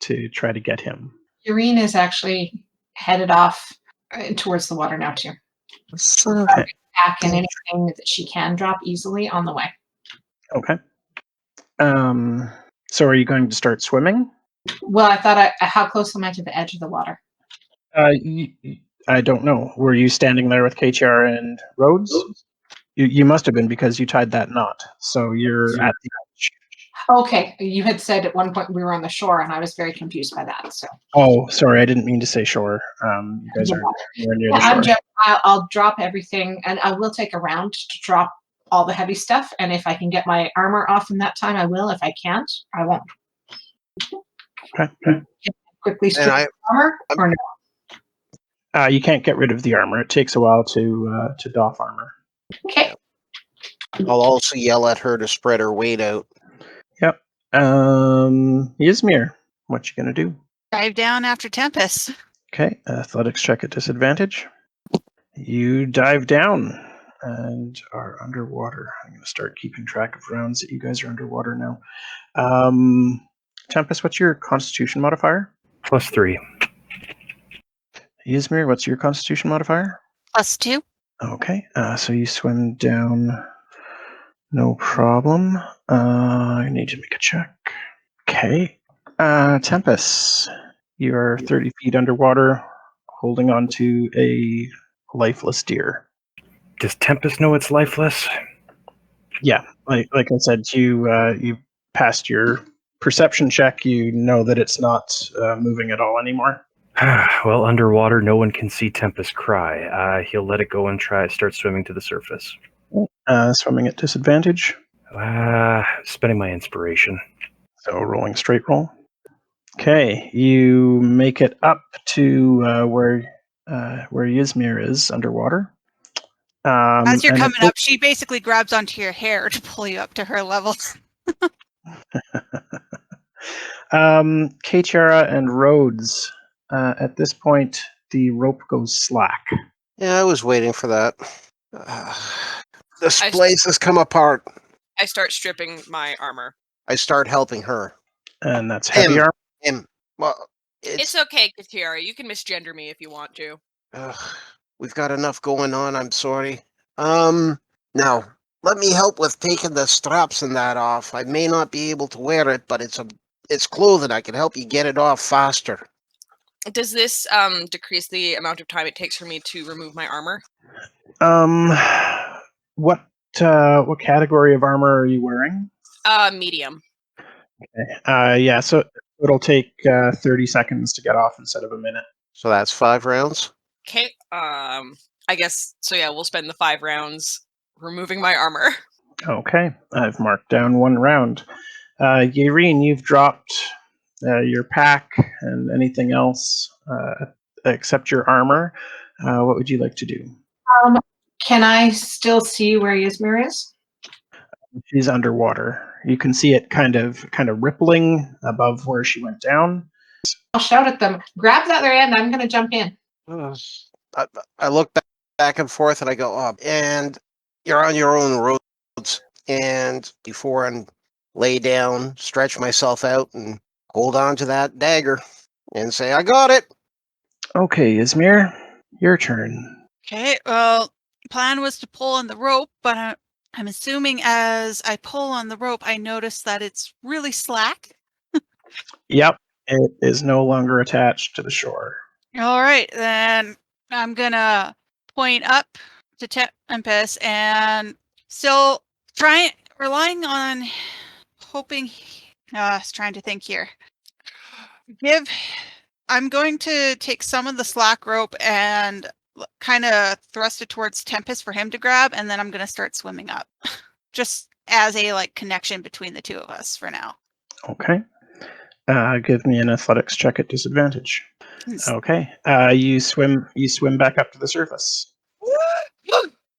to try to get him.
Yaereene is actually headed off towards the water now too.
Okay.
Back and anything that she can drop easily on the way.
Okay. So are you going to start swimming?
Well, I thought, how close am I to the edge of the water?
I don't know. Were you standing there with KTR and Rhodes? You must have been, because you tied that knot. So you're at the edge.
Okay, you had said at one point we were on the shore, and I was very confused by that. So.
Oh, sorry, I didn't mean to say shore. You guys are nowhere near the shore.
I'll drop everything, and I will take a round to drop all the heavy stuff. And if I can get my armor off in that time, I will. If I can't, I won't.
Okay.
Quickly strip the armor, or no?
You can't get rid of the armor. It takes a while to doff armor.
Okay.
I'll also yell at her to spread her weight out.
Yep. Ysmyr, what you gonna do?
Dive down after Tempest.
Okay, athletics check at disadvantage. You dive down and are underwater. I'm gonna start keeping track of rounds that you guys are underwater now. Tempest, what's your Constitution modifier?
+3.
Ysmyr, what's your Constitution modifier?
+2.
Okay, so you swim down, no problem. I need to make a check. Okay. Tempest, you are 30 feet underwater, holding on to a lifeless deer.
Does Tempus know it's lifeless?
Yeah, like I said, you passed your perception check. You know that it's not moving at all anymore.
Well, underwater, no one can see Tempus cry. He'll let it go and start swimming to the surface.
Swimming at disadvantage.
Spending my inspiration.
So rolling straight roll. Okay, you make it up to where Ysmyr is underwater.
As you're coming up, she basically grabs onto your hair to pull you up to her level.
Katiara and Rhodes, at this point, the rope goes slack.
Yeah, I was waiting for that. This place has come apart.
I start stripping my armor.
I start helping her.
And that's heavy armor?
Well,
It's okay, Katira. You can misgender me if you want to.
We've got enough going on. I'm sorry. Now let me help with taking the straps and that off. I may not be able to wear it, but it's clothing. I can help you get it off faster.
Does this decrease the amount of time it takes for me to remove my armor?
What category of armor are you wearing?
Medium.
Okay. Yeah, so it'll take 30 seconds to get off instead of a minute.
So that's 5 rounds.
Okay. I guess so. Yeah, we'll spend the 5 rounds removing my armor.
Okay, I've marked down 1 round. Yaereene, you've dropped your pack and anything else except your armor. What would you like to do?
Can I still see where Ysmyr is?
She's underwater. You can see it kind of rippling above where she went down.
I'll shout at them. Grab the other end. I'm going to jump in.
I look back and forth and I go, oh, and you're on your own, Rhodes. And before I lay down, stretch myself out and hold on to that dagger and say, I got it.
Okay, Ysmyr, your turn.
Okay, well, plan was to pull on the rope, but I'm assuming as I pull on the rope, I notice that it's really slack.
Yep, it is no longer attached to the shore.
All right, then I'm gonna point up to Tempus and still relying on hoping. I was trying to think here. I'm going to take some of the slack rope and kind of thrust it towards Tempest for him to grab, and then I'm going to start swimming up, just as a connection between the two of us for now.
Okay. Give me an athletics check at disadvantage. Okay. You swim back up to the surface.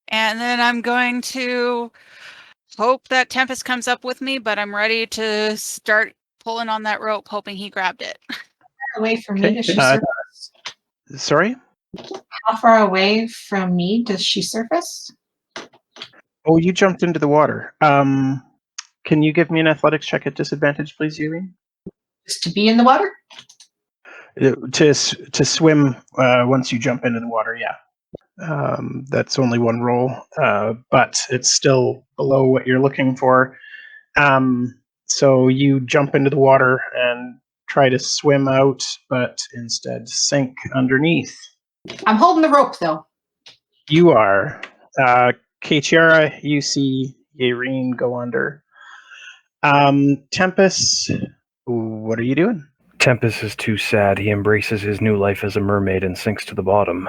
And then I'm going to hope that Tempest comes up with me, but I'm ready to start pulling on that rope, hoping he grabbed it.
How far away from me does she surface?
Sorry?
How far away from me does she surface?
Oh, you jumped into the water. Can you give me an athletics check at disadvantage, please, Yaereene?
Just to be in the water?
To swim once you jump into the water, yeah. That's only 1 roll, but it's still below what you're looking for. So you jump into the water and try to swim out, but instead sink underneath.
I'm holding the rope, though.
You are. Katiara, you see Yaereene go under. Tempus, what are you doing?
Tempus is too sad. He embraces his new life as a mermaid and sinks to the bottom.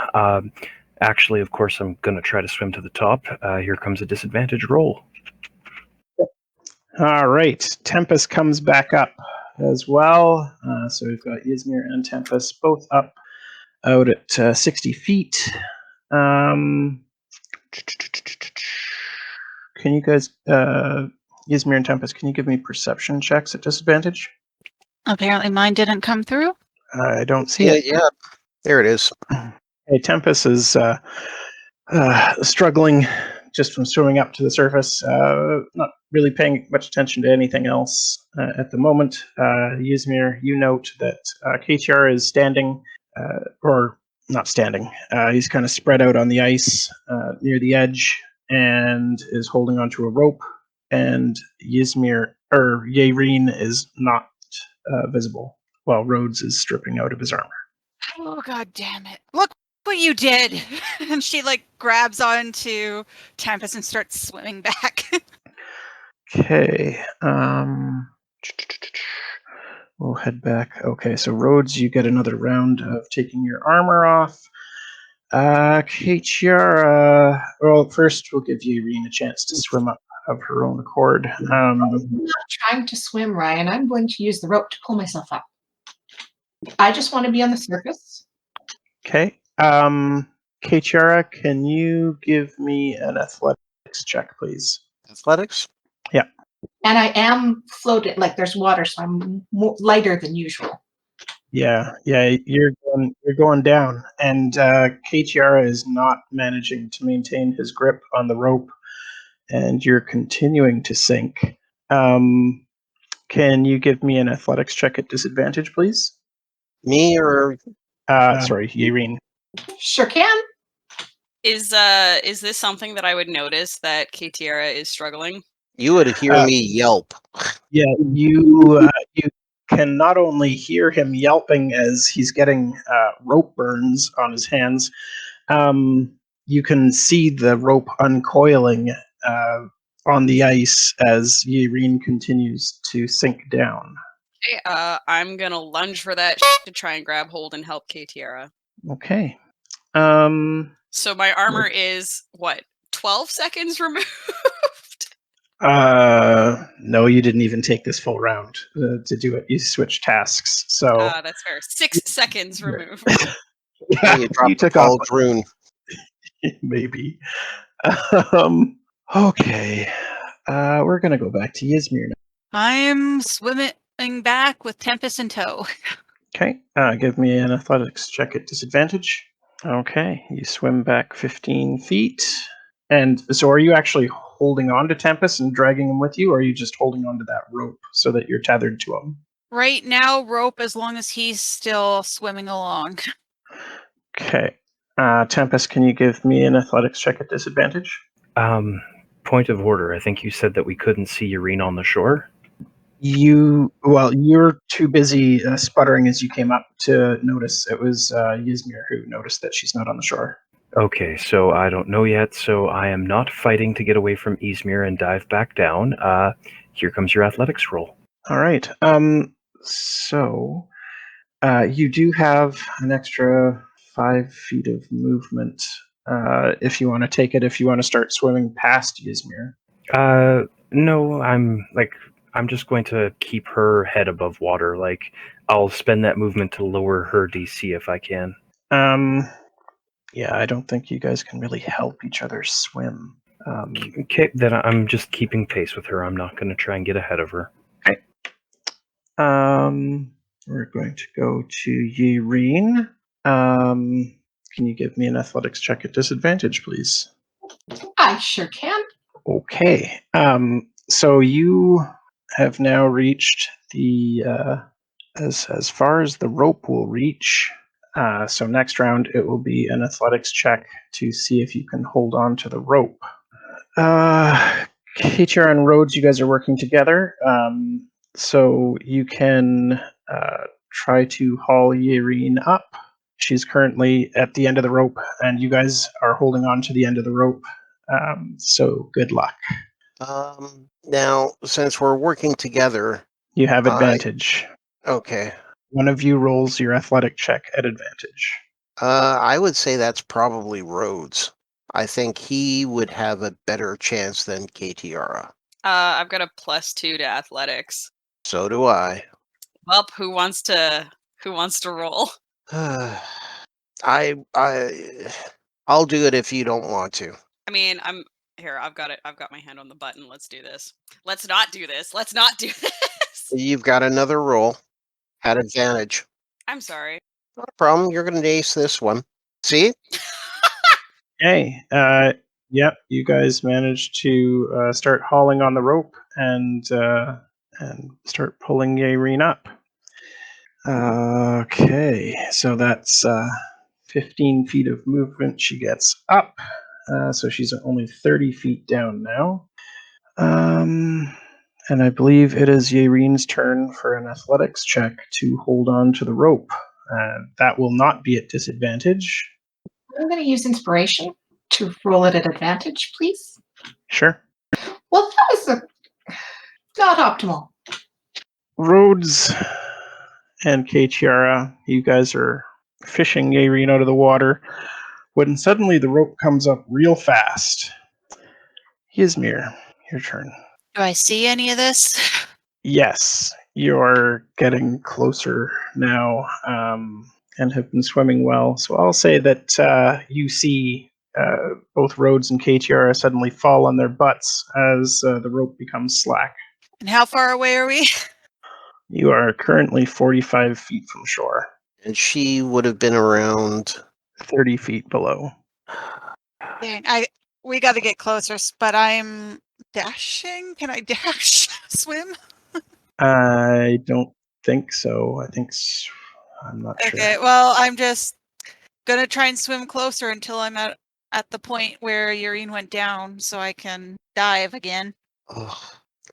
Actually, of course, I'm going to try to swim to the top. Here comes a disadvantage roll.
All right. Tempus comes back up as well. So we've got Ysmyr and Tempus both up out at 60 feet. Can you guys, Ysmyr and Tempus, can you give me perception checks at disadvantage?
Apparently mine didn't come through.
I don't see it.
Yeah, there it is.
Hey, Tempus is struggling just from swimming up to the surface, not really paying much attention to anything else at the moment. Ysmyr, you note that Katiara is standing, or not standing. He's kind of spread out on the ice near the edge and is holding onto a rope. And Yaereene is not visible while Rhodes is stripping out of his armor.
Oh, God damn it. Look what you did. And she grabs onto Tempest and starts swimming back.
Okay. We'll head back. Okay, so Rhodes, you get another round of taking your armor off. Katiara, well, first we'll give Yaereene a chance to swim up of her own accord.
I'm not trying to swim, Ryan. I'm going to use the rope to pull myself up. I just want to be on the surface.
Okay. Katiara, can you give me an athletics check, please?
Athletics?
Yeah.
And I am floating, there's water, so I'm lighter than usual.
Yeah, you're going down, and Katiara is not managing to maintain his grip on the rope, and you're continuing to sink. Can you give me an athletics check at disadvantage, please?
Me or
Sorry, Yaereene.
Sure can.
Is this something that I would notice that Katiara is struggling?
you would hear me yelp.
Yeah, you can not only hear him yelping as he's getting rope burns on his hands, you can see the rope uncoiling on the ice as Yaereene continues to sink down.
Okay, I'm gonna lunge for that to try and grab hold and help Katiara.
Okay.
So my armor is what, 12 seconds removed?
No, you didn't even take this full round to do it. You switched tasks, so
That's fair. 6 seconds removed.
yeah,
You dropped
you
the
took off
pauldron.
maybe. Um, okay, we're gonna go back to Ysmyr now.
I'm swimming back with Tempus in tow.
Okay, give me an athletics check at disadvantage. Okay, you swim back 15 feet. And so are you actually holding on to Tempest and dragging him with you, or are you just holding on to that rope so that you're tethered to him?
Right now, rope as long as he's still swimming along.
Okay. Tempest, can you give me an athletics check at disadvantage?
Point of order. I think you said that we couldn't see Yaereene on the shore.
You're too busy sputtering as you came up to notice. It was Ysmyr who noticed that she's not on the shore.
Okay, so I don't know yet, so I am not fighting to get away from Ysmyr and dive back down. Here comes your athletics roll.
All right. So you do have an extra 5 feet of movement if you want to take it. If you want to start swimming past Ysmyr.
No, I'm just going to keep her head above water. Like, I'll spend that movement to lower her DC if I can.
Yeah, I don't think you guys can really help each other swim.
Okay, then I'm just keeping pace with her. I'm not going to try and get ahead of her.
Okay. We're going to go to Yaereene. Can you give me an athletics check at disadvantage, please?
I sure can.
Okay. So you have now reached the as far as the rope will reach. So next round it will be an athletics check to see if you can hold on to the rope. Katia and Rhodes, you guys are working together. So you can try to haul Yaereene up. She's currently at the end of the rope, and you guys are holding on to the end of the rope. So good luck.
Now, since we're working together,
You have advantage.
okay.
One of you rolls your athletic check at advantage.
I would say that's probably Rhodes. I think he would have a better chance than Katiara.
I've got a +2 to athletics.
So do I.
Well, who wants to roll?
I'll do it if you don't want to.
I mean, I've got it. I've got my hand on the button. Let's do this. Let's not do this. Let's not do this.
You've got another roll at advantage.
I'm sorry.
Not a problem. You're going to ace this one. See?
Hey, yep, you guys managed to start hauling on the rope and start pulling Yaereene up. Okay, so that's 15 feet of movement she gets up. So she's only 30 feet down now. And I believe it is Yaereene's turn for an athletics check to hold on to the rope. That will not be at disadvantage.
I'm going to use inspiration to roll it at advantage, please.
Sure.
Well, that was not optimal.
Rhodes and Katiara, you guys are fishing Yaereene out of the water when suddenly the rope comes up real fast. Ysmyr, your turn.
Do I see any of this?
Yes, you're getting closer now and have been swimming well. So I'll say that you see both Rhodes and Katiara suddenly fall on their butts as the rope becomes slack.
And how far away are we?
You are currently 45 feet from shore,
And she would have been around
30 feet below.
Dang, we got to get closer, but I'm dashing. Can I dash? Swim?
I don't think so. I think I'm not sure.
Okay, well, I'm just gonna try and swim closer until I'm at the point where Yaereene went down, so I can dive again.
Ugh.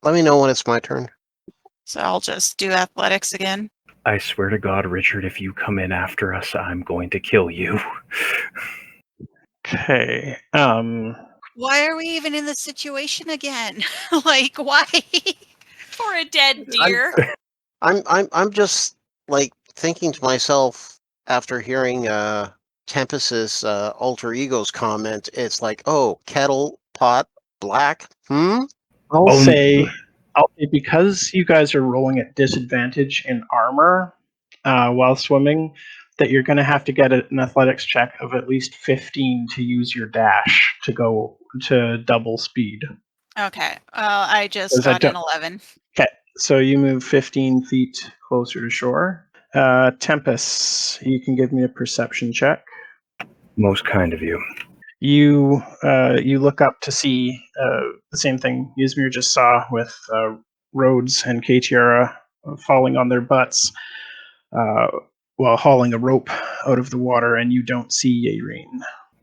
Let me know when it's my turn.
So I'll just do athletics again.
I swear to God, Richard, if you come in after us, I'm going to kill you.
Okay.
Why are we even in this situation again? Like, why?
For a dead deer.
I'm just like thinking to myself after hearing Tempus's alter ego's comment. It's like, oh, kettle pot black.
I'll
Oh,
say because you guys are rolling at disadvantage in armor while swimming, that you're going to have to get an athletics check of at least 15 to use your dash to go to double speed.
Okay, I just
Because I
got an
don't-
11.
Okay, so you move 15 feet closer to shore. Tempus, you can give me a perception check.
most kind of you.
You look up to see the same thing Ysmyr just saw with Rhodes and Katiara falling on their butts while hauling a rope out of the water, and you don't see Yaereene.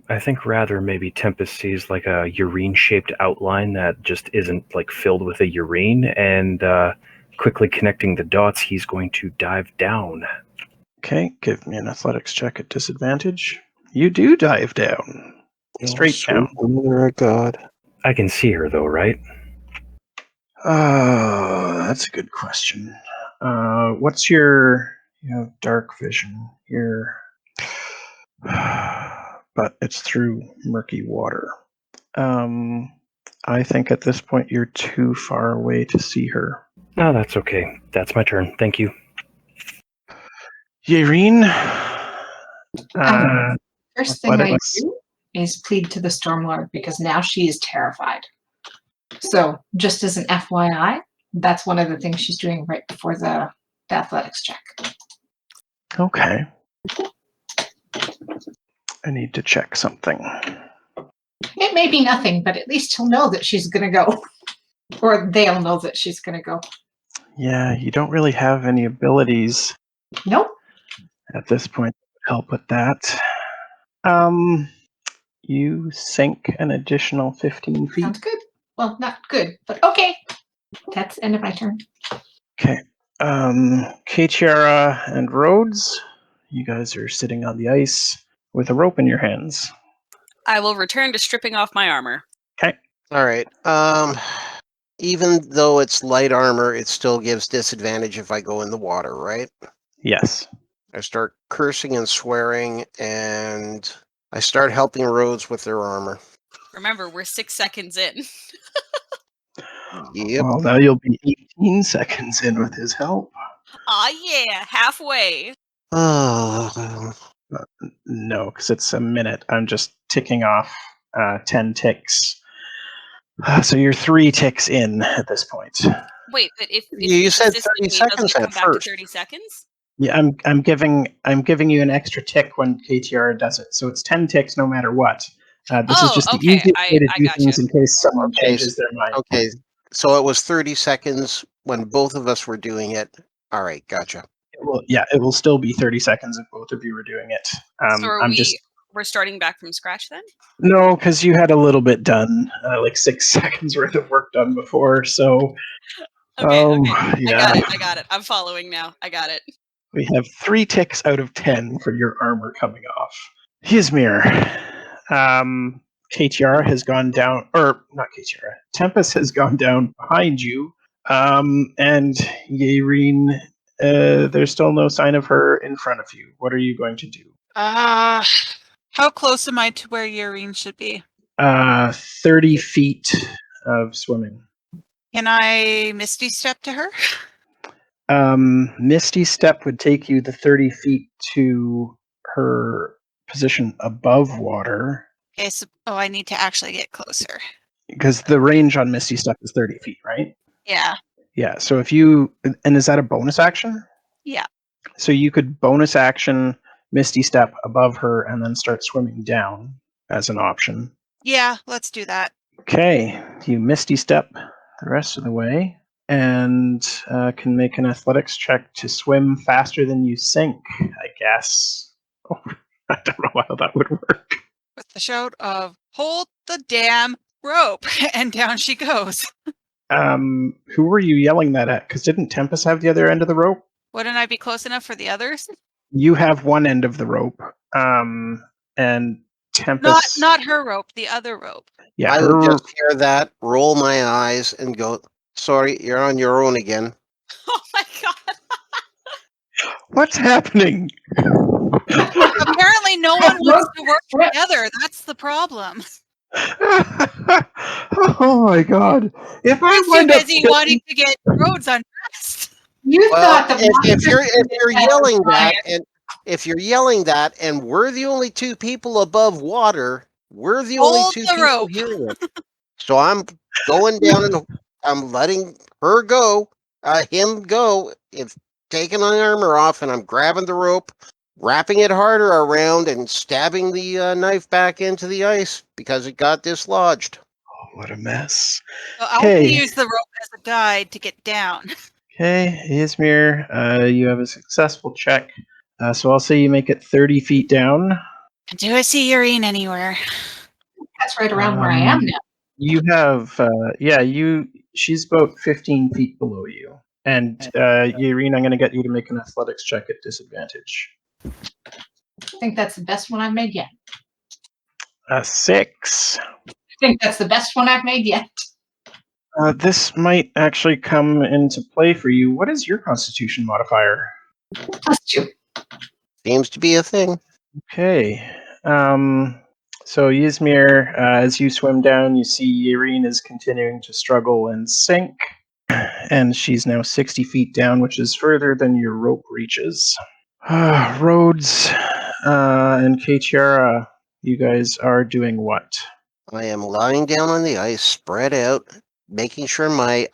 I think rather maybe Tempus sees like a Yaereene-shaped outline that just isn't like filled with a Yaereene, and quickly connecting the dots, he's going to dive down.
Okay, give me an athletics check at disadvantage. You do dive down. Straight down.
Mother of God.
I can see her though, right?
That's a good question. What's your dark vision here? But it's through murky water. I think at this point you're too far away to see her.
No, that's okay. That's my turn. Thank you.
Yaereene,
First thing I
athletics.
do is plead to the Stormlord because now she is terrified. So, just as an FYI, that's one of the things she's doing right before the athletics check.
Okay. I need to check something.
It may be nothing, but at least he'll know that she's going to go. Or they'll know that she's going to go.
Yeah, you don't really have any abilities
Nope.
at this point to help with that. You sink an additional 15 feet.
Sounds good. Well, not good, but okay. That's the end of my turn.
Okay. Katiara and Rhodes, you guys are sitting on the ice with a rope in your hands.
I will return to stripping off my armor.
Okay.
All right. Even though it's light armor, it still gives disadvantage if I go in the water, right?
Yes.
I start cursing and swearing, and I start helping Rhodes with their armor.
Remember, we're 6 seconds in.
Yep.
Well, now you'll be 18 seconds in with his help.
Aw, yeah, halfway.
Oh,
No, because it's a minute. I'm just ticking off 10 ticks. So you're 3 ticks in at this point.
Wait, but if
You
he's
said
assisting
30
me, doesn't
seconds
it come
at
back to
first.
30 seconds?
Yeah, I'm giving you an extra tick when KTR does it. So it's 10 ticks no matter what. This is
Oh,
just the
okay,
easiest way to
I
do
gotcha.
things in case someone
Okay,
changes their mind.
okay. So it was 30 seconds when both of us were doing it. All right, gotcha.
Well, yeah, it will still be 30 seconds if both of you were doing it.
So are
I'm just
we're starting back from scratch then?
no, because you had a little bit done, like 6 seconds worth of work done before. So,
Okay.
yeah,
I got it. I'm following now. I got it.
we have 3 ticks out of 10 for your armor coming off. Ysmyr, KTR has gone down, or not KTR. Tempus has gone down behind you, and Yaereene. There's still no sign of her in front of you. What are you going to do?
How close am I to where Yaereene should be?
30 feet of swimming.
Can I Misty Step to her?
Misty Step would take you the 30 feet to her position above water.
Okay, so I need to actually get closer.
Because the range on Misty Step is 30 feet, right?
Yeah.
Yeah, so if you... And is that a bonus action?
Yeah.
So you could bonus action Misty Step above her and then start swimming down as an option.
Yeah, let's do that.
Okay, you Misty Step the rest of the way. and can make an athletics check to swim faster than you sink, I guess. Oh, I don't know how that would work.
With the shout of "Hold the damn rope!" and down she goes.
Who were you yelling that at? Because didn't Tempus have the other end of the rope?
Wouldn't I be close enough for the others?
You have one end of the rope, and Tempus.
Not her rope, the other rope.
Yeah,
I
her.
would just hear that, roll my eyes, and go, sorry, you're on your own again.
Oh my god.
What's happening?
Apparently, no one wants to work together. That's the problem.
Oh my god! If I
He's too
wind up
busy wanting to get Rhodes undressed.
You
Well,
thought the
if you're yelling
Brian.
that, and if you're yelling that, and we're the only two people above water, we're the only
Hold
two
the
people
rope.
hearing it. So I'm going down and I'm letting her go, him go. If taking my armor off, and I'm grabbing the rope, wrapping it harder around, and stabbing the knife back into the ice because it got dislodged.
Oh, what a mess.
So I can
Okay.
use the rope as a guide to get down.
Okay, Ysmyr, you have a successful check. So I'll say you make it 30 feet down.
Do I see Yaereene anywhere?
That's right around where I am now.
You have, she's about 15 feet below you. And Yaereene, I'm going to get you to make an athletics check at disadvantage.
I think that's the best one I've made yet.
A 6.
I think that's the best one I've made yet.
This might actually come into play for you. What is your constitution modifier?
+2.
Seems to be a thing.
Okay. So Ysmyr, as you swim down, you see Yaereene is continuing to struggle and sink. And she's now 60 feet down, which is further than your rope reaches. Rhodes and Katiara, you guys are doing what?
I am lying down on the ice, spread out, making sure my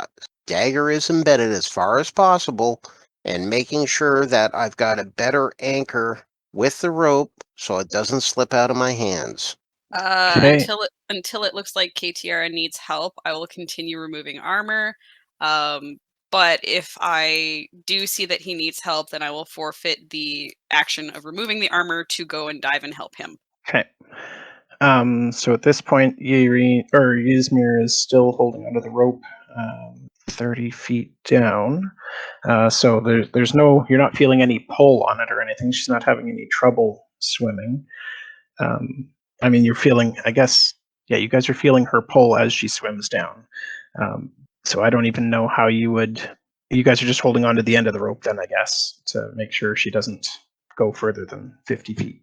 dagger is embedded as far as possible, and making sure that I've got a better anchor with the rope so it doesn't slip out of my hands.
Okay.
Until it looks like Katiara needs help, I will continue removing armor. But if I do see that he needs help, then I will forfeit the action of removing the armor to go and dive and help him.
Okay. So at this point, Ysmyr is still holding onto the rope, 30 feet down. So there's no, you're not feeling any pull on it or anything. She's not having any trouble swimming. I mean, you're feeling, I guess, yeah, you guys are feeling her pull as she swims down. So I don't even know how you guys are just holding onto the end of the rope then, I guess, to make sure she doesn't go further than 50 feet.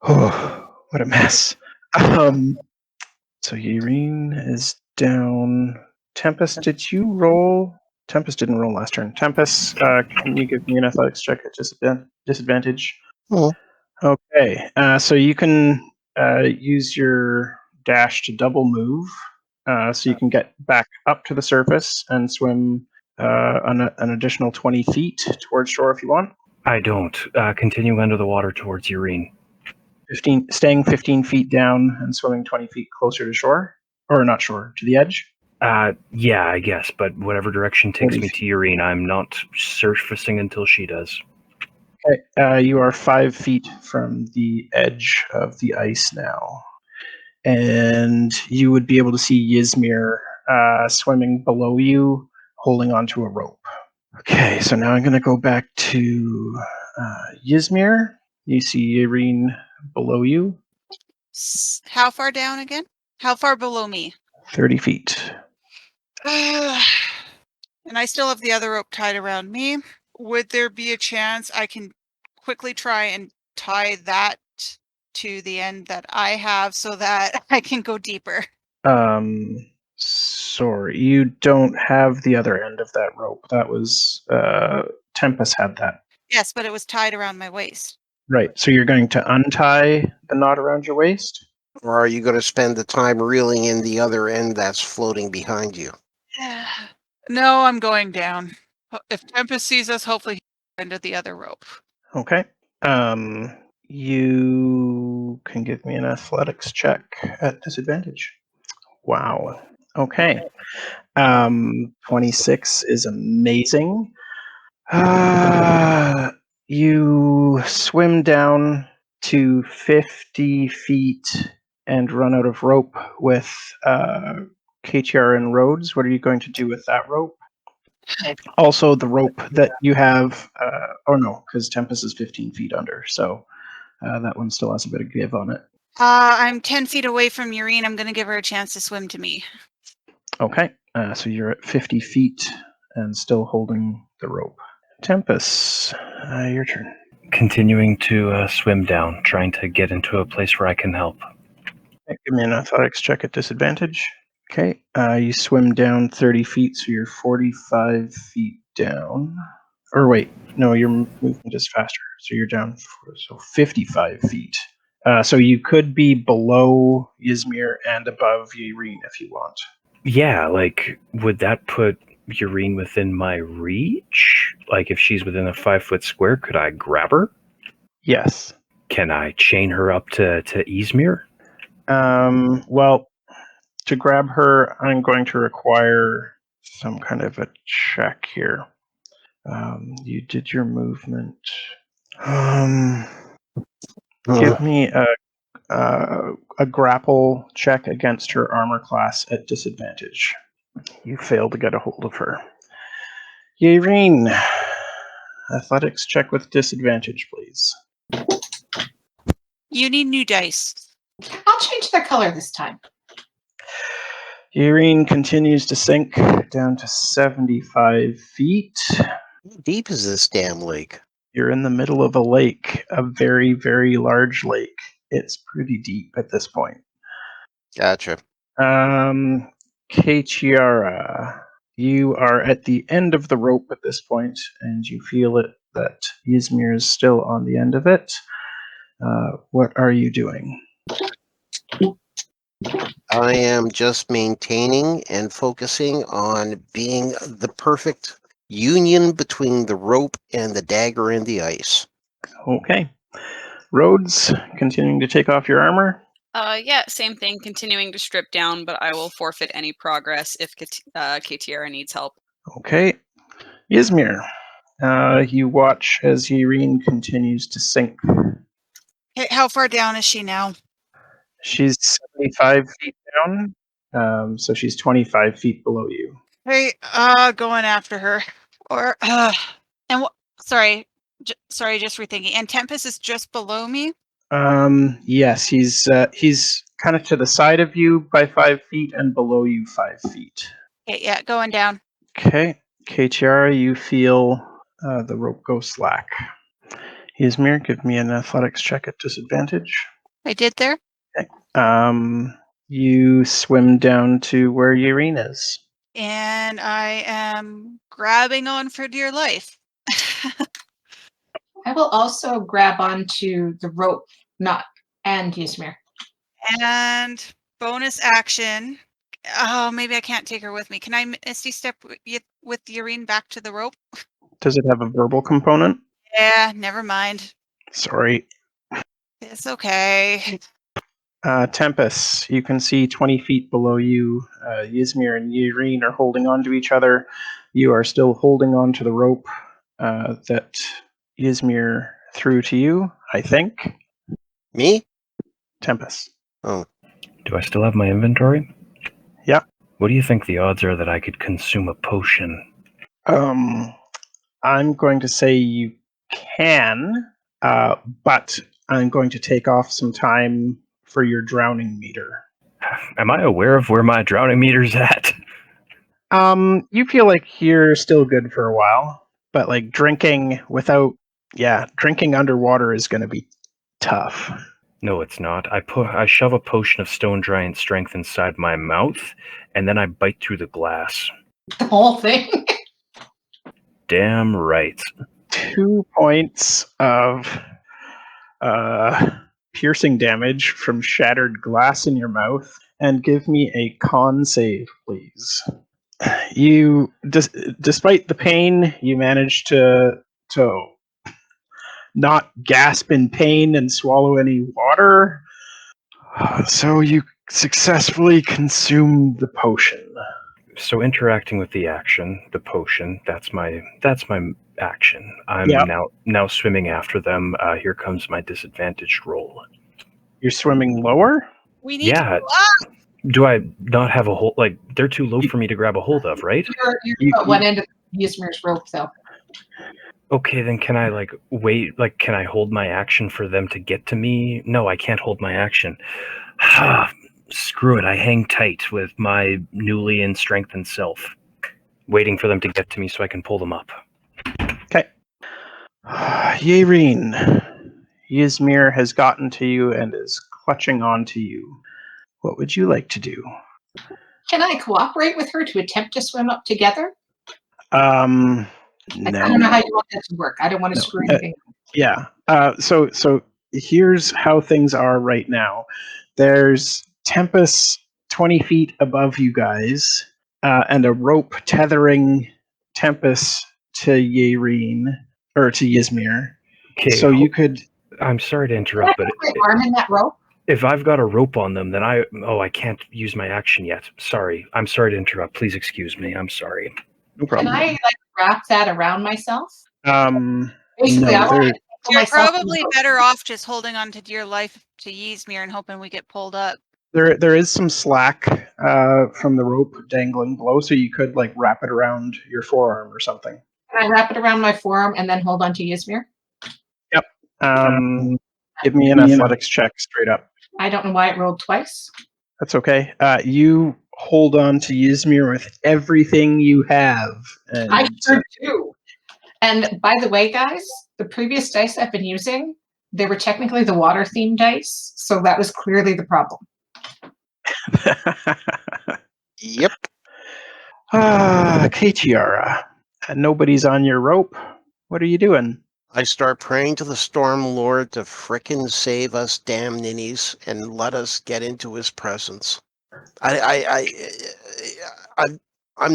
Oh, what a mess. So Yaereene is down. Tempus, did you roll? Tempus didn't roll last turn. Tempus, can you give me an athletics check at disadvantage?
Oh.
Okay, so you can use your dash to double move, so you can get back up to the surface and swim an additional 20 feet towards shore if you want.
I don't. Continue under the water towards Yaereene.
Staying 15 feet down and swimming 20 feet closer to shore, or not shore, to the edge.
Yeah, I guess, but whatever direction takes me to Yaereene, I'm not surfacing until she does.
Okay, you are 5 feet from the edge of the ice now, and you would be able to see Ysmyr swimming below you, holding onto a rope. Okay, so now I'm going to go back to Ysmyr. You see Yaereene below you.
How far down again? How far below me?
30 feet.
And I still have the other rope tied around me. Would there be a chance I can quickly try and tie that to the end that I have so that I can go deeper?
Sorry, you don't have the other end of that rope. That was Tempus had that.
Yes, but it was tied around my waist.
Right. So you're going to untie the knot around your waist?
Or are you going to spend the time reeling in the other end that's floating behind you?
No, I'm going down. If Tempus sees us, hopefully he'll end at the other rope.
Okay. You can give me an athletics check at disadvantage. Wow. Okay. 26 is amazing. You swim down to 50 feet and run out of rope with KTR and Rhodes. What are you going to do with that rope? Also, the rope that you have, no, because Tempus is 15 feet under, so that one still has a bit of give on it.
I'm 10 feet away from Yaereene. I'm going to give her a chance to swim to me.
Okay, so you're at 50 feet and still holding the rope. Tempus, your turn.
Continuing to swim down, trying to get into a place where I can help.
Okay, give me an athletics check at disadvantage. Okay, you swim down 30 feet, so you're 45 feet down. Or wait, no, your movement is faster, so you're down 55 feet. So you could be below Ysmyr and above Yaereene if you want.
Yeah, like, would that put Yaereene within my reach? Like, if she's within a 5-foot square, could I grab her?
Yes.
Can I chain her up to Ysmyr?
Well, to grab her, I'm going to require some kind of a check here. You did your movement. Give me a grapple check against her armor class at disadvantage. You fail to get a hold of her. Yaereene, athletics check with disadvantage, please.
You need new dice.
I'll change their color this time.
Yaereene continues to sink down to 75 feet.
How deep is this damn lake?
You're in the middle of a lake, a very, very large lake. It's pretty deep at this point.
Gotcha.
Chiara, you are at the end of the rope at this point, and you feel it that Ysmyr is still on the end of it. What are you doing?
I am just maintaining and focusing on being the perfect union between the rope and the dagger in the ice.
Okay. Rhodes, continuing to take off your armor.
Yeah, same thing. Continuing to strip down, but I will forfeit any progress if KTR needs help.
Okay. Ysmyr, you watch as Yaereene continues to sink.
Okay, how far down is she now?
She's 75 feet down, so she's 25 feet below you.
Hey, going after her. Or, and sorry, just rethinking. And Tempus is just below me?
Yes, he's kind of to the side of you by 5 feet and below you 5 feet.
Okay, yeah, going down.
Okay, KTR, you feel the rope go slack. Ysmyr, give me an athletics check at disadvantage.
I did there?
Okay. You swim down to where Yaereene is.
And I am grabbing on for dear life.
I will also grab onto the rope knot and Ysmyr.
And bonus action. Oh, maybe I can't take her with me. Can I Misty step with Yaereene back to the rope?
Does it have a verbal component?
Yeah, never mind.
Sorry.
It's okay.
Tempus, you can see 20 feet below you, Ysmyr and Yaereene are holding on to each other. You are still holding on to the rope that Ysmyr threw to you, I think.
Me?
Tempus.
Oh.
Do I still have my inventory?
Yeah.
What do you think the odds are that I could consume a potion?
I'm going to say you can, but I'm going to take off some time for your drowning meter.
Am I aware of where my drowning meter's at?
You feel like you're still good for a while, but like drinking underwater is going to be tough.
No, it's not. I shove a potion of stone giant strength inside my mouth, and then I bite through the glass.
The whole thing.
Damn right.
2 points of piercing damage from shattered glass in your mouth, and give me a con save, please. You, despite the pain, you managed to not gasp in pain and swallow any water. So you successfully consumed the potion.
So interacting with the action, the potion, that's my action. I'm
Yep.
now swimming after them. Here comes my disadvantaged roll.
You're swimming lower?
We need
Yeah.
to go up.
Do I not have a hold? Like, they're too low for me to grab a hold of, right?
You're at one end of Ysmyr's rope, though.
Okay, then can I, like, wait? Like, can I hold my action for them to get to me? No, I can't hold my action. Screw it. I hang tight with my newly in strengthened self, waiting for them to get to me so I can pull them up.
Okay. Yaereene, Ysmyr has gotten to you and is clutching onto you. What would you like to do?
Can I cooperate with her to attempt to swim up together?
No.
I don't know how you want that to work. I don't want to
No.
screw anything.
Yeah. So here's how things are right now. There's Tempus 20 feet above you guys, and a rope tethering Tempus to Yaereene, or to Ysmyr.
Okay,
So you could.
I'm sorry to
Can I
interrupt, but
put my arm in that rope?
if I've got a rope on them, then I can't use my action yet. Sorry. I'm sorry to interrupt. Please excuse me. I'm sorry.
No
Can
problem.
I wrap that around myself?
Um,
Basically,
no,
I want
there,
to pull
You're
myself in the
probably
rope.
better off just holding on to dear life to Ysmyr and hoping we get pulled up.
there is some slack from the rope dangling below, so you could like wrap it around your forearm or something.
Can I wrap it around my forearm and then hold on to Ysmyr?
Give me an athletics check straight up.
I don't know why it rolled twice.
That's okay. You hold on to Ysmyr with everything you have. And,
I sure do. And by the way, guys, the previous dice I've been using, they were technically the water themed dice, so that was clearly the problem.
Yep.
Katiara, nobody's on your rope. What are you doing?
I start praying to the Storm Lord to frickin' save us damn ninnies and let us get into his presence. I'm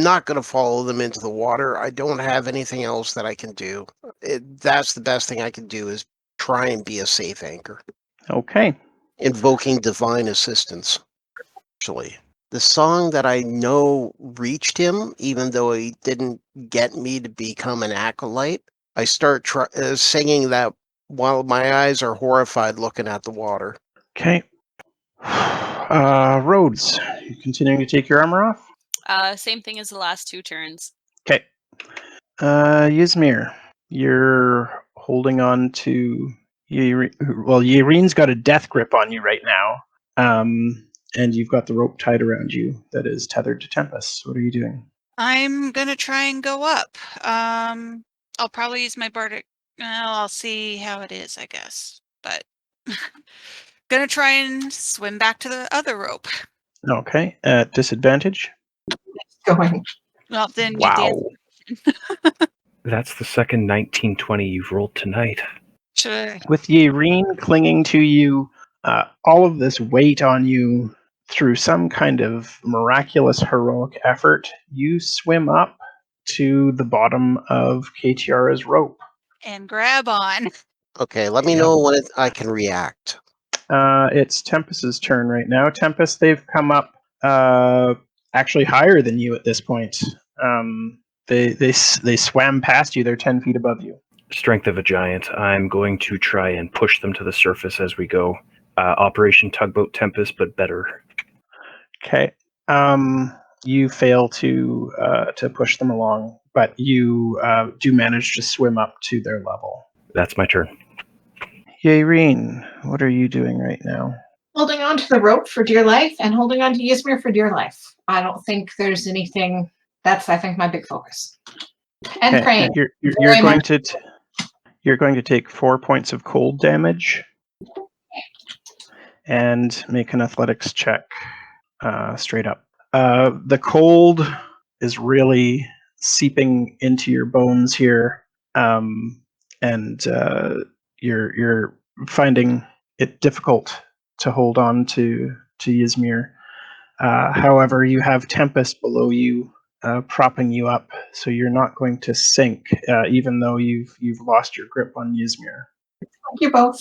not going to follow them into the water. I don't have anything else that I can do. That's the best thing I can do is try and be a safe anchor.
Okay.
Invoking divine assistance. Actually, the song that I know reached him, even though he didn't get me to become an acolyte, I start singing that while my eyes are horrified looking at the water.
Okay. Rhodes, you continuing to take your armor off?
Same thing as the last 2 turns.
Okay. Ysmyr, you're holding on to Yaereene. Well, Yaerene's got a death grip on you right now. And you've got the rope tied around you that is tethered to Tempus. What are you doing?
I'm gonna try and go up. I'll probably use my bardic. Well, I'll see how it is, I guess. But gonna try and swim back to the other rope.
Okay. At disadvantage?
Going.
Well, then you
Wow.
dance.
That's the second 1920 you've rolled tonight.
Sure.
With Yaereene clinging to you, all of this weight on you, through some kind of miraculous heroic effort, you swim up to the bottom of Katiara's rope.
And grab on.
Okay, let me know when I can react.
It's Tempus's turn right now. Tempus, they've come up actually higher than you at this point. They swam past you. They're 10 feet above you.
Strength of a giant. I'm going to try and push them to the surface as we go. Operation Tugboat Tempest, but better.
Okay. You fail to push them along, but you do manage to swim up to their level.
That's my turn.
Yaereene, what are you doing right now?
Holding on to the rope for dear life and holding on to Ysmyr for dear life. I don't think there's anything. That's, I think, my big focus. And
Okay,
praying.
You're going to take 4 points of cold damage and make an athletics check straight up. The cold is really seeping into your bones here, and you're finding it difficult to hold on to Ysmyr. However, you have Tempus below you, propping you up, so you're not going to sink, even though you've lost your grip on Ysmyr.
Thank you both.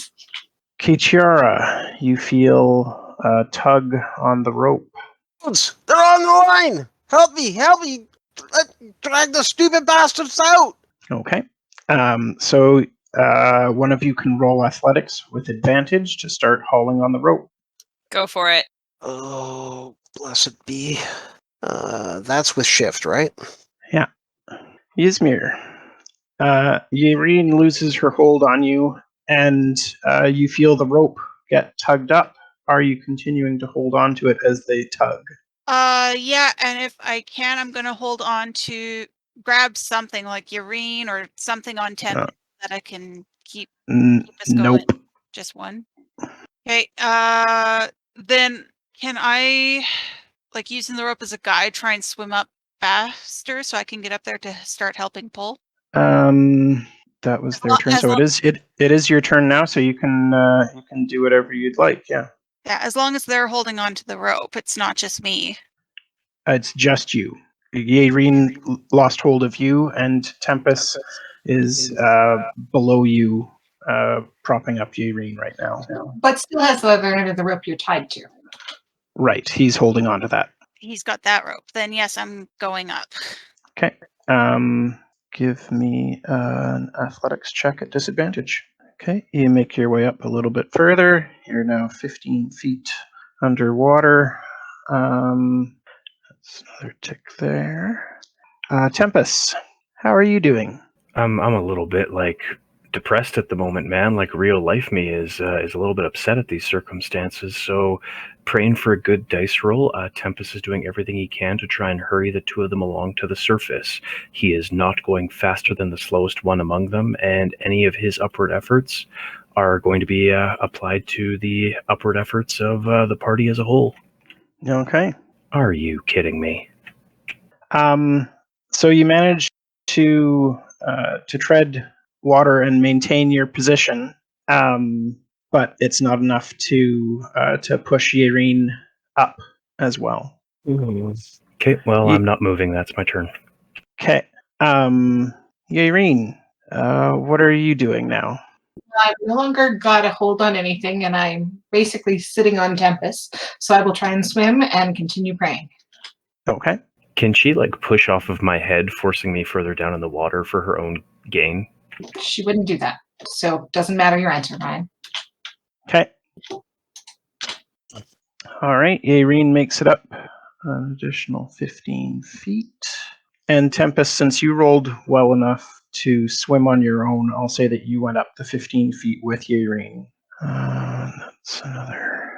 Katiara, you feel tug on the rope.
Rhodes, they're on the line! Help me! Drag the stupid bastards out!
Okay. So one of you can roll athletics with advantage to start hauling on the rope.
Go for it.
Oh, blessed be. That's with shift, right?
Yeah. Ysmyr. Yaereene loses her hold on you, and you feel the rope get tugged up. Are you continuing to hold on to it as they tug?
Yeah, and if I can, I'm gonna hold on to grab something like Yaereene or something on Tempus that I can keep us going.
Nope.
Just one. Okay. Then can I, like, using the rope as a guide, try and swim up faster so I can get up there to start helping pull?
That was their turn,
As
so
long,
it is your turn now. So you can do whatever you'd like. Yeah,
yeah, as long as they're holding on to the rope, it's not just me.
it's just you. Yaereene lost hold of you, and Tempus is below you, propping up Yaereene right now.
But still has the other end of the rope you're tied to.
Right, he's holding on to that.
He's got that rope. Then yes, I'm going up.
Okay. Give me an athletics check at disadvantage. Okay, you make your way up a little bit further. You're now 15 feet underwater. That's another tick there. Tempus, how are you doing?
I'm a little bit depressed at the moment, man. Like real life me is a little bit upset at these circumstances. So praying for a good dice roll. Tempus is doing everything he can to try and hurry the two of them along to the surface. He is not going faster than the slowest one among them, and any of his upward efforts are going to be applied to the upward efforts of the party as a whole.
Okay.
Are you kidding me?
So you manage to tread water and maintain your position, but it's not enough to push Yaereene up as well.
Okay, well, I'm not moving. That's my turn.
Okay. Yaereene, what are you doing now?
I've no longer got a hold on anything, and I'm basically sitting on Tempus. So I will try and swim and continue praying.
Okay.
Can she push off of my head, forcing me further down in the water for her own gain?
She wouldn't do that. So doesn't matter your answer, Ryan.
Okay. All right. Yaereene makes it up an additional 15 feet. And Tempus, since you rolled well enough to swim on your own, I'll say that you went up the 15 feet with Yaereene. That's another.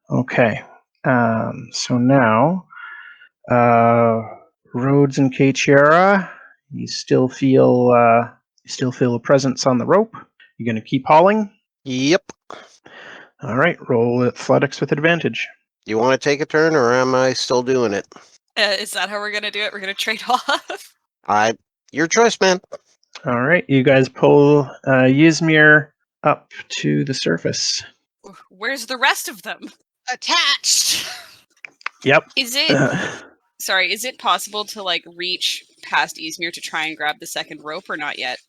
Okay. So now, Rhodes and Yaereene, you still feel a presence on the rope. You gonna keep hauling?
Yep.
All right. Roll athletics with advantage.
You want to take a turn, or am I still doing it?
Is that how we're gonna do it? We're gonna trade off.
Your choice, man.
All right. You guys pull Ysmyr up to the surface.
Where's the rest of them?
Attached.
Yep.
Is it? Sorry, is it possible to reach past Ysmyr to try and grab the second rope, or not yet?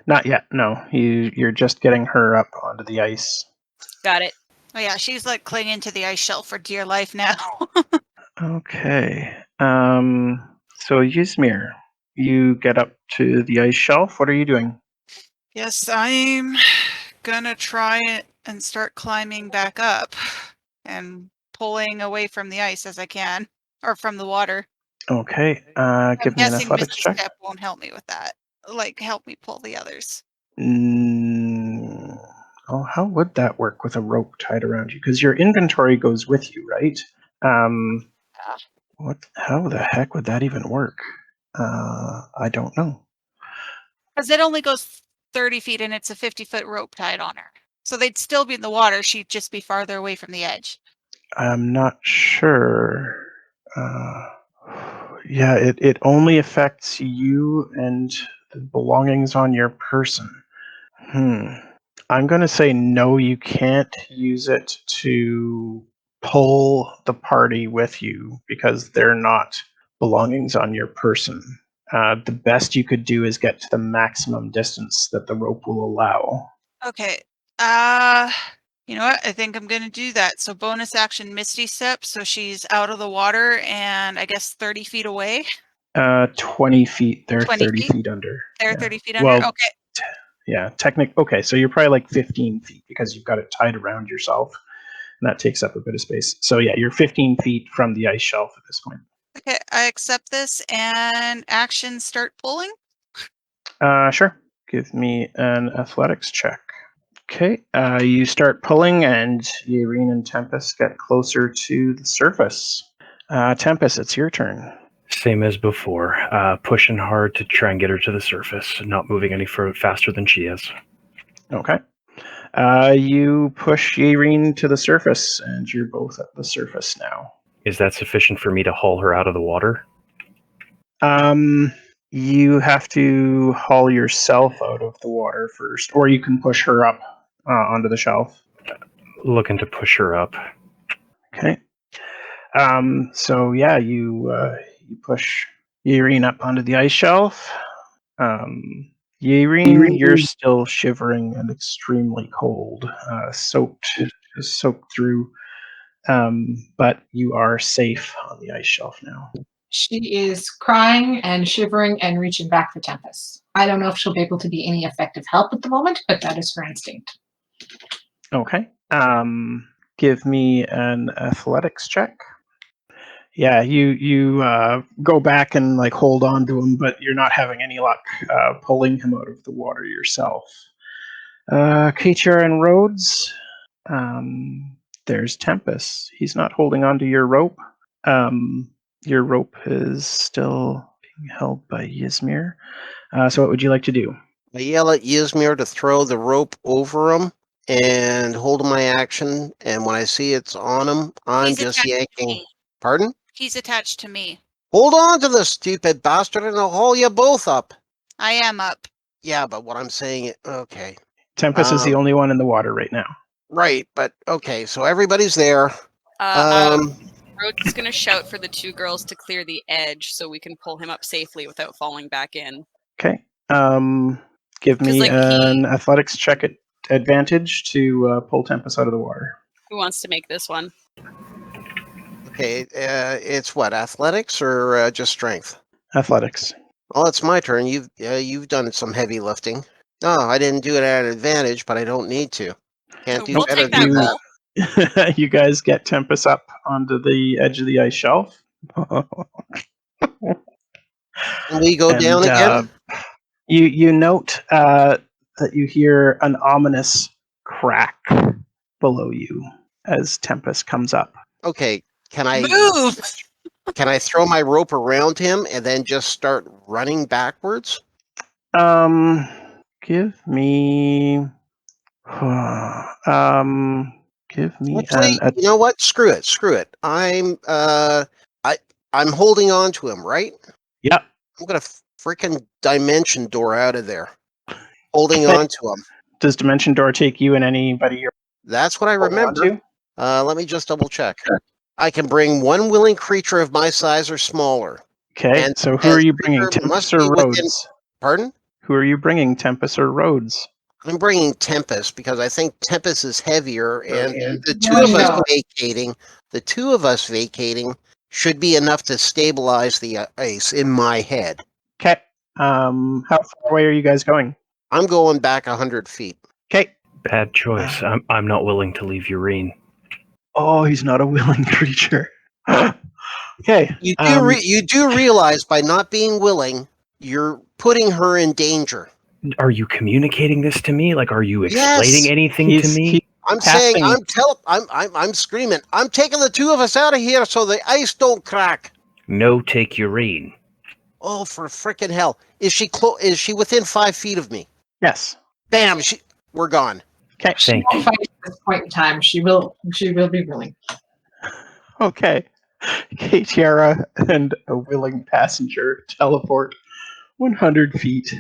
Not yet. No. You're just getting her up onto the ice.
Got it.
Oh yeah, she's clinging to the ice shelf for dear life now.
Okay. So Ysmyr, you get up to the ice shelf. What are you doing?
Yes, I'm gonna try it and start climbing back up and pulling away from the ice as I can, or from the water.
Okay.
I'm
Give me an
guessing
athletics
Mr.
check.
Step won't help me with that. Help me pull the others.
Oh, how would that work with a rope tied around you? Because your inventory goes with you, right? How the heck would that even work? I don't know.
Because it only goes 30 feet and it's a 50-foot rope tied on her. So they'd still be in the water. She'd just be farther away from the edge.
I'm not sure. Yeah, it only affects you and the belongings on your person. I'm going to say no, you can't use it to pull the party with you because they're not belongings on your person. The best you could do is get to the maximum distance that the rope will allow.
Okay. You know what? I think I'm going to do that. So bonus action Misty Step. So she's out of the water and I guess 30 feet away.
20 feet. They're
20
30
feet?
feet under.
They're
Yeah.
30 feet under?
Well,
Okay.
Yeah, okay, so you're probably like 15 feet because you've got it tied around yourself, and that takes up a bit of space. So yeah, you're 15 feet from the ice shelf at this point.
Okay, I accept this and action start pulling.
Sure. Give me an athletics check. Okay, you start pulling, and Yaereene and Tempus get closer to the surface. Tempus, it's your turn.
Same as before, pushing hard to try and get her to the surface, not moving any faster than she is.
Okay. You push Yaereene to the surface, and you're both at the surface now.
Is that sufficient for me to haul her out of the water?
You have to haul yourself out of the water first, or you can push her up onto the shelf.
Looking to push her up.
Okay. So yeah, you push Yaereene up onto the ice shelf. Yaereene, you're still shivering and extremely cold, soaked through. But you are safe on the ice shelf now.
She is crying and shivering and reaching back for Tempus. I don't know if she'll be able to be any effective help at the moment, but that is her instinct.
Okay. Give me an athletics check. Yeah, you go back and like hold on to him, but you're not having any luck pulling him out of the water yourself. Katia and Rhodes. There's Tempus. He's not holding on to your rope. Your rope is still being held by Ysmyr. So what would you like to do?
I yell at Ysmyr to throw the rope over him and hold my action. And when I see it's on him, I'm
He's
just
attached to
yanking.
me.
Pardon?
He's attached to me.
Hold on to this stupid bastard and I'll haul you both up.
I am up.
Yeah, but what I'm saying, okay.
Tempus is the only one in the water right now.
Right, but okay, so everybody's there.
Rhodes is going to shout for the two girls to clear the edge so we can pull him up safely without falling back in.
Okay. Give me an athletics check at advantage to pull Tempus out of the water.
Who wants to make this one?
Okay, it's what, athletics or just strength?
Athletics.
Well, it's my turn. You've done some heavy lifting. No, I didn't do it at an advantage, but I don't need to. Can't do
We'll
better
take that
than
roll.
You guys get Tempus up onto the edge of the ice shelf.
Can we go down again?
You note that you hear an ominous crack below you as Tempus comes up.
Okay, can I
Move!
can I throw my rope around him and then just start running backwards?
Give me
Actually, you know what? Screw it. I'm holding on to him, right?
Yep.
I'm gonna freaking dimension door out of there. Holding on to him.
Does Dimension Door take you and anybody you're
That's what I
holding on
remember. Let me just double check. I can bring one willing creature of my size or smaller.
Okay,
And
so who are you
the
bringing,
creature
Tempus
must
or
be within-
Rhodes?
Pardon?
Who are you bringing, Tempus or Rhodes?
I'm bringing Tempus because I think Tempus is heavier, and the two of us vacating should be enough to stabilize the ice in my head.
Okay. How far away are you guys going?
I'm going back 100 feet.
Okay.
Bad choice. I'm not willing to leave Yaereene.
Oh, he's not a willing creature. Okay.
You do realize by not being willing, you're putting her in danger.
Are you communicating this to me? Like, are you explaining anything to me?
I'm saying, I'm screaming. I'm taking the two of us out of here so the ice don't crack.
No, take Yaereene.
Oh, for frickin' hell! Is she within 5 feet of me?
Yes.
Bam! We're gone.
Okay.
She won't fight at this point in time. She will be willing.
Okay. Katia and a willing passenger teleport 100 feet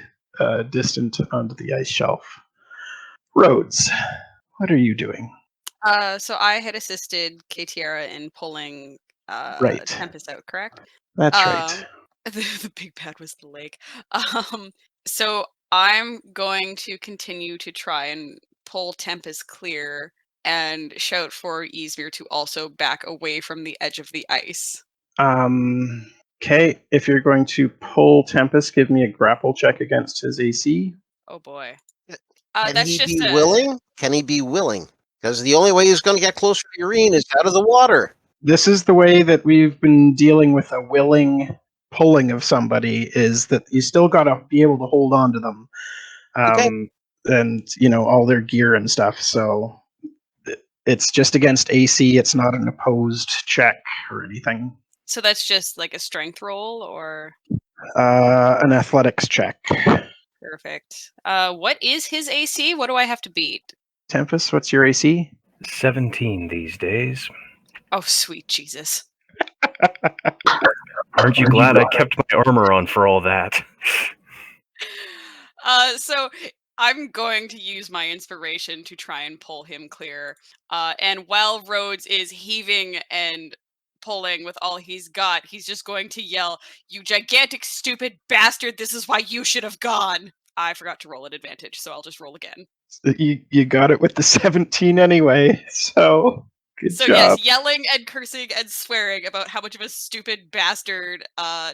distant onto the ice shelf. Rhodes, what are you doing?
So I had assisted Katia in pulling
Right.
Tempus out, correct?
That's right.
The big bad was the lake. So I'm going to continue to try and pull Tempus clear and shout for Ysmyr to also back away from the edge of the ice.
Okay, if you're going to pull Tempus, give me a grapple check against his AC.
Oh boy.
Can
That's
he
just
be
a
willing? Can he be willing? Because the only way he's going to get closer to Yaereene is out of the water.
This is the way that we've been dealing with a willing pulling of somebody, is that you still got to be able to hold on to them.
Okay.
And, all their gear and stuff. So it's just against AC. It's not an opposed check or anything.
so that's just like a strength roll or
An athletics check.
perfect. What is his AC? What do I have to beat?
Tempus, what's your AC?
17 these days.
Oh, sweet Jesus.
Aren't you glad I kept my armor on for all that?
So I'm going to use my inspiration to try and pull him clear. And while Rhodes is heaving and pulling with all he's got, he's just going to yell, "You gigantic stupid bastard, this is why you should have gone." I forgot to roll an advantage, so I'll just roll again.
You got it with the 17 anyway, so good
So
job.
yes, yelling and cursing and swearing about how much of a stupid bastard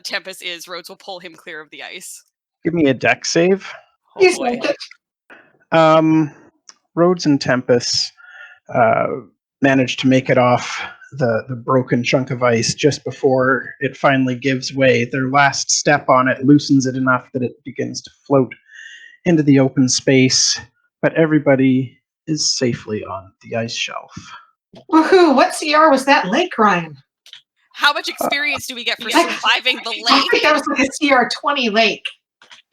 Tempus is, Rhodes will pull him clear of the ice.
Give me a deck save.
Oh
He's
boy.
like it.
Rhodes and Tempus managed to make it off the broken chunk of ice just before it finally gives way. Their last step on it loosens it enough that it begins to float into the open space, but everybody is safely on the ice shelf.
Woohoo! What CR was that lake, Ryan?
How much experience do we get for
I-
surviving the
I
lake?
think that was like a CR 20 lake.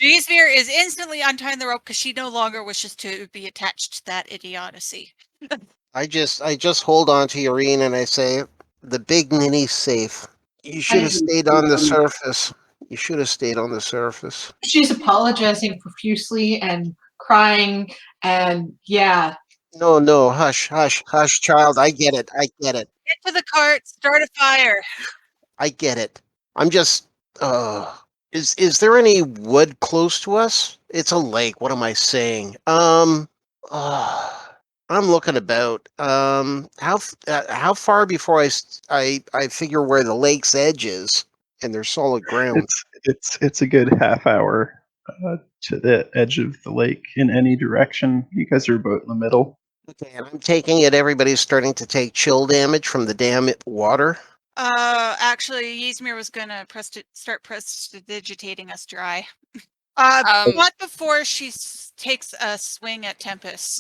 Ysmyr is instantly untying the rope because she no longer wishes to be attached to that idiocy.
I just hold on to Yaereene and I say, the big ninny's safe. You should have stayed on the surface. You should have stayed on the surface.
She's apologizing profusely and crying, and yeah.
No, hush, child. I get it.
Get to the cart, start a fire.
I get it. I'm just, is there any wood close to us? It's a lake. What am I saying? I'm looking about. How far before I figure where the lake's edge is, and there's solid ground.
It's a good half hour to the edge of the lake in any direction. You guys are about in the middle.
Okay, and I'm taking it everybody's starting to take chill damage from the damn water.
Actually, Ysmyr was gonna start prestidigitating us dry.
Um,
Not before she takes a swing at Tempus.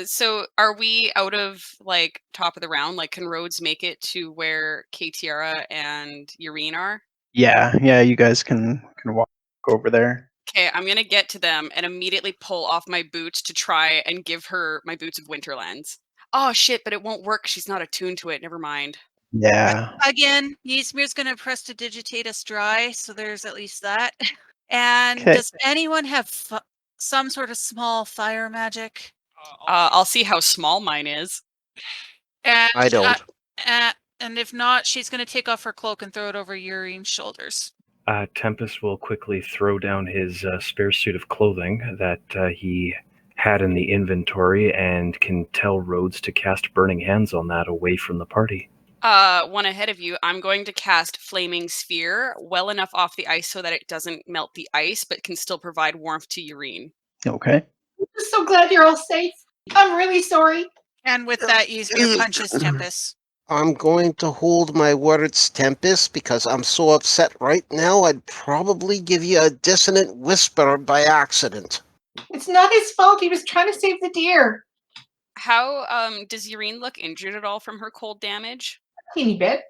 So are we out of like top of the round? Like, can Rhodes make it to where Tiara and Yaereene are?
Yeah, you guys can walk over there.
Okay, I'm gonna get to them and immediately pull off my boots to try and give her my boots of Winterlands. Oh shit, but it won't work. She's not attuned to it. Never mind.
Yeah.
Again, Ysmyr's gonna prestidigitate us dry, so there's at least that. And
Okay.
does anyone have some sort of small fire magic?
I'll see how small mine is.
And
I don't.
And if not, she's going to take off her cloak and throw it over Yaerene's shoulders.
Tempus will quickly throw down his spare suit of clothing that he had in the inventory and can tell Rhodes to cast Burning Hands on that away from the party.
One ahead of you, I'm going to cast Flaming Sphere well enough off the ice so that it doesn't melt the ice, but can still provide warmth to Yaereene.
Okay.
I'm so glad you're all safe. I'm really sorry.
And with that, Ysmyr punches Tempus.
I'm going to hold my words, Tempus, because I'm so upset right now, I'd probably give you a dissonant whisper by accident.
It's not his fault. He was trying to save the deer.
How does Yaereene look injured at all from her cold damage?
A teeny bit.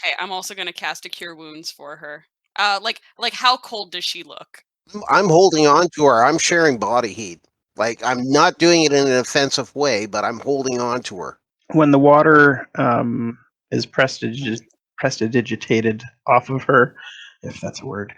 Okay, I'm also going to cast a Cure Wounds for her. Like how cold does she look?
I'm holding on to her. I'm sharing body heat. Like, I'm not doing it in an offensive way, but I'm holding on to her.
When the water is prestidigitated off of her, if that's a word,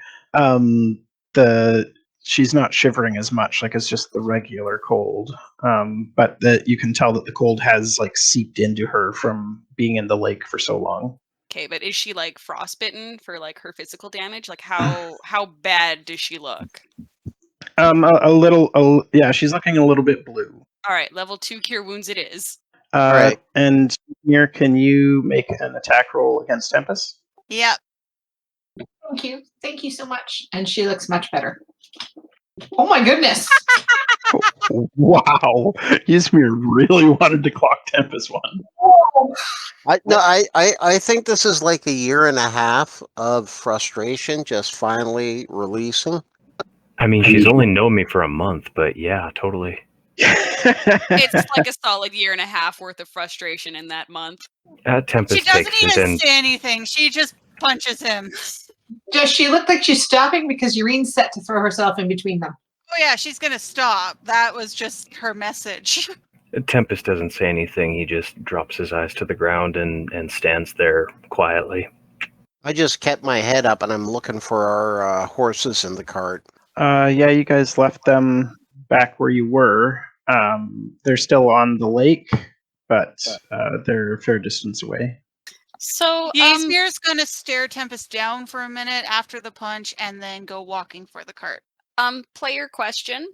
she's not shivering as much. Like, it's just the regular cold. But you can tell that the cold has like seeped into her from being in the lake for so long.
Okay, but is she like frostbitten for like her physical damage? Like how bad does she look?
A little, yeah, she's looking a little bit blue.
All right, level 2 Cure Wounds it is.
right.
And Ysmyr, can you make an attack roll against Tempus?
Yep.
Thank you. Thank you so much. And she looks much better. Oh my goodness.
Wow, Ysmyr really wanted to clock Tempus one.
I think this is like a year and a half of frustration just finally releasing.
I mean, she's only known me for a month, but yeah, totally.
It's like a solid year and a half worth of frustration in that month.
Tempest
She doesn't
takes it,
even
and
say anything. She just punches him.
Does she look like she's stopping because Yaerene's set to throw herself in between them?
Oh yeah, she's gonna stop. That was just her message.
Tempest doesn't say anything. He just drops his eyes to the ground and stands there quietly.
I just kept my head up and I'm looking for our horses in the cart.
Yeah, you guys left them back where you were. They're still on the lake, but they're a fair distance away.
So,
Ysmyr's gonna stare Tempest down for a minute after the punch and then go walking for the cart.
player question.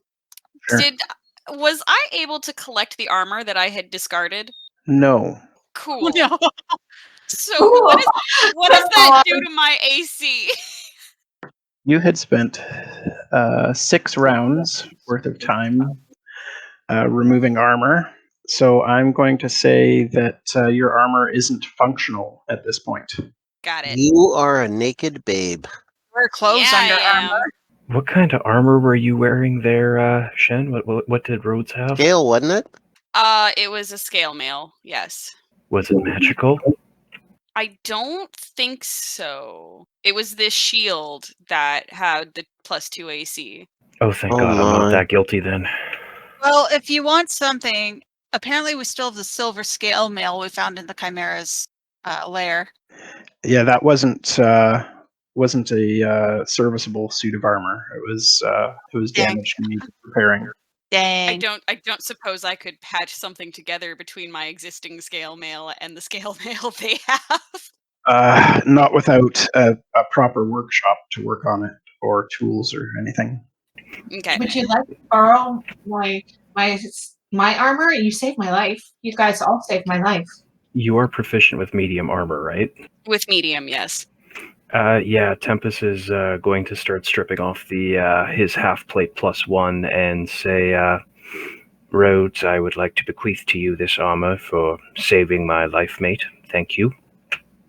Sure.
Was I able to collect the armor that I had discarded?
No.
Cool.
No.
So what does that do to my AC?
You had spent 6 rounds worth of time removing armor. So I'm going to say that your armor isn't functional at this point.
Got it.
You are a naked babe.
Wear clothes
Yeah,
under
I am.
armor.
What kind of armor were you wearing there, Shen? What did Rhodes have?
Scale, wasn't it?
It was a scale mail. Yes.
Was it magical?
I don't think so. It was this shield that had the +2 AC.
Oh, thank
Oh
God, I'm
my.
not that guilty then.
Well, if you want something, apparently we still have the silver scale mail we found in the Chimera's lair.
Yeah, that wasn't a serviceable suit of armor. It was
Dang.
damaged and needed repairing.
Dang.
I don't suppose I could patch something together between my existing scale mail and the scale mail they have.
Not without a proper workshop to work on it, or tools or anything.
Okay.
Would you like to borrow my armor? You saved my life. You guys all saved my life.
You are proficient with medium armor, right?
With medium, yes.
Yeah, Tempus is going to start stripping off his half plate +1 and say, Rhodes, I would like to bequeath to you this armor for saving my life mate. Thank you.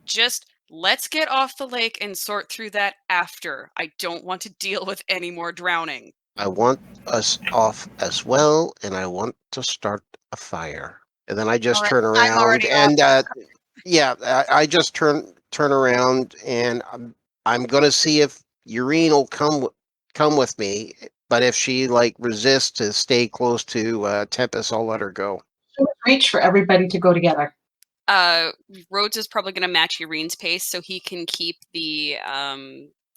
Just let's get off the lake and sort through that after. I don't want to deal with any more drowning.
I want us off as well, and I want to start a fire. And then I just
Alright,
turn
I'm
around
already
and I just turn around and I'm gonna see if Yaereene will come with me. But if she resists to stay close to Tempest, I'll let her go.
Reach for everybody to go together.
Rhodes is probably going to match Yareen's pace, so he can keep the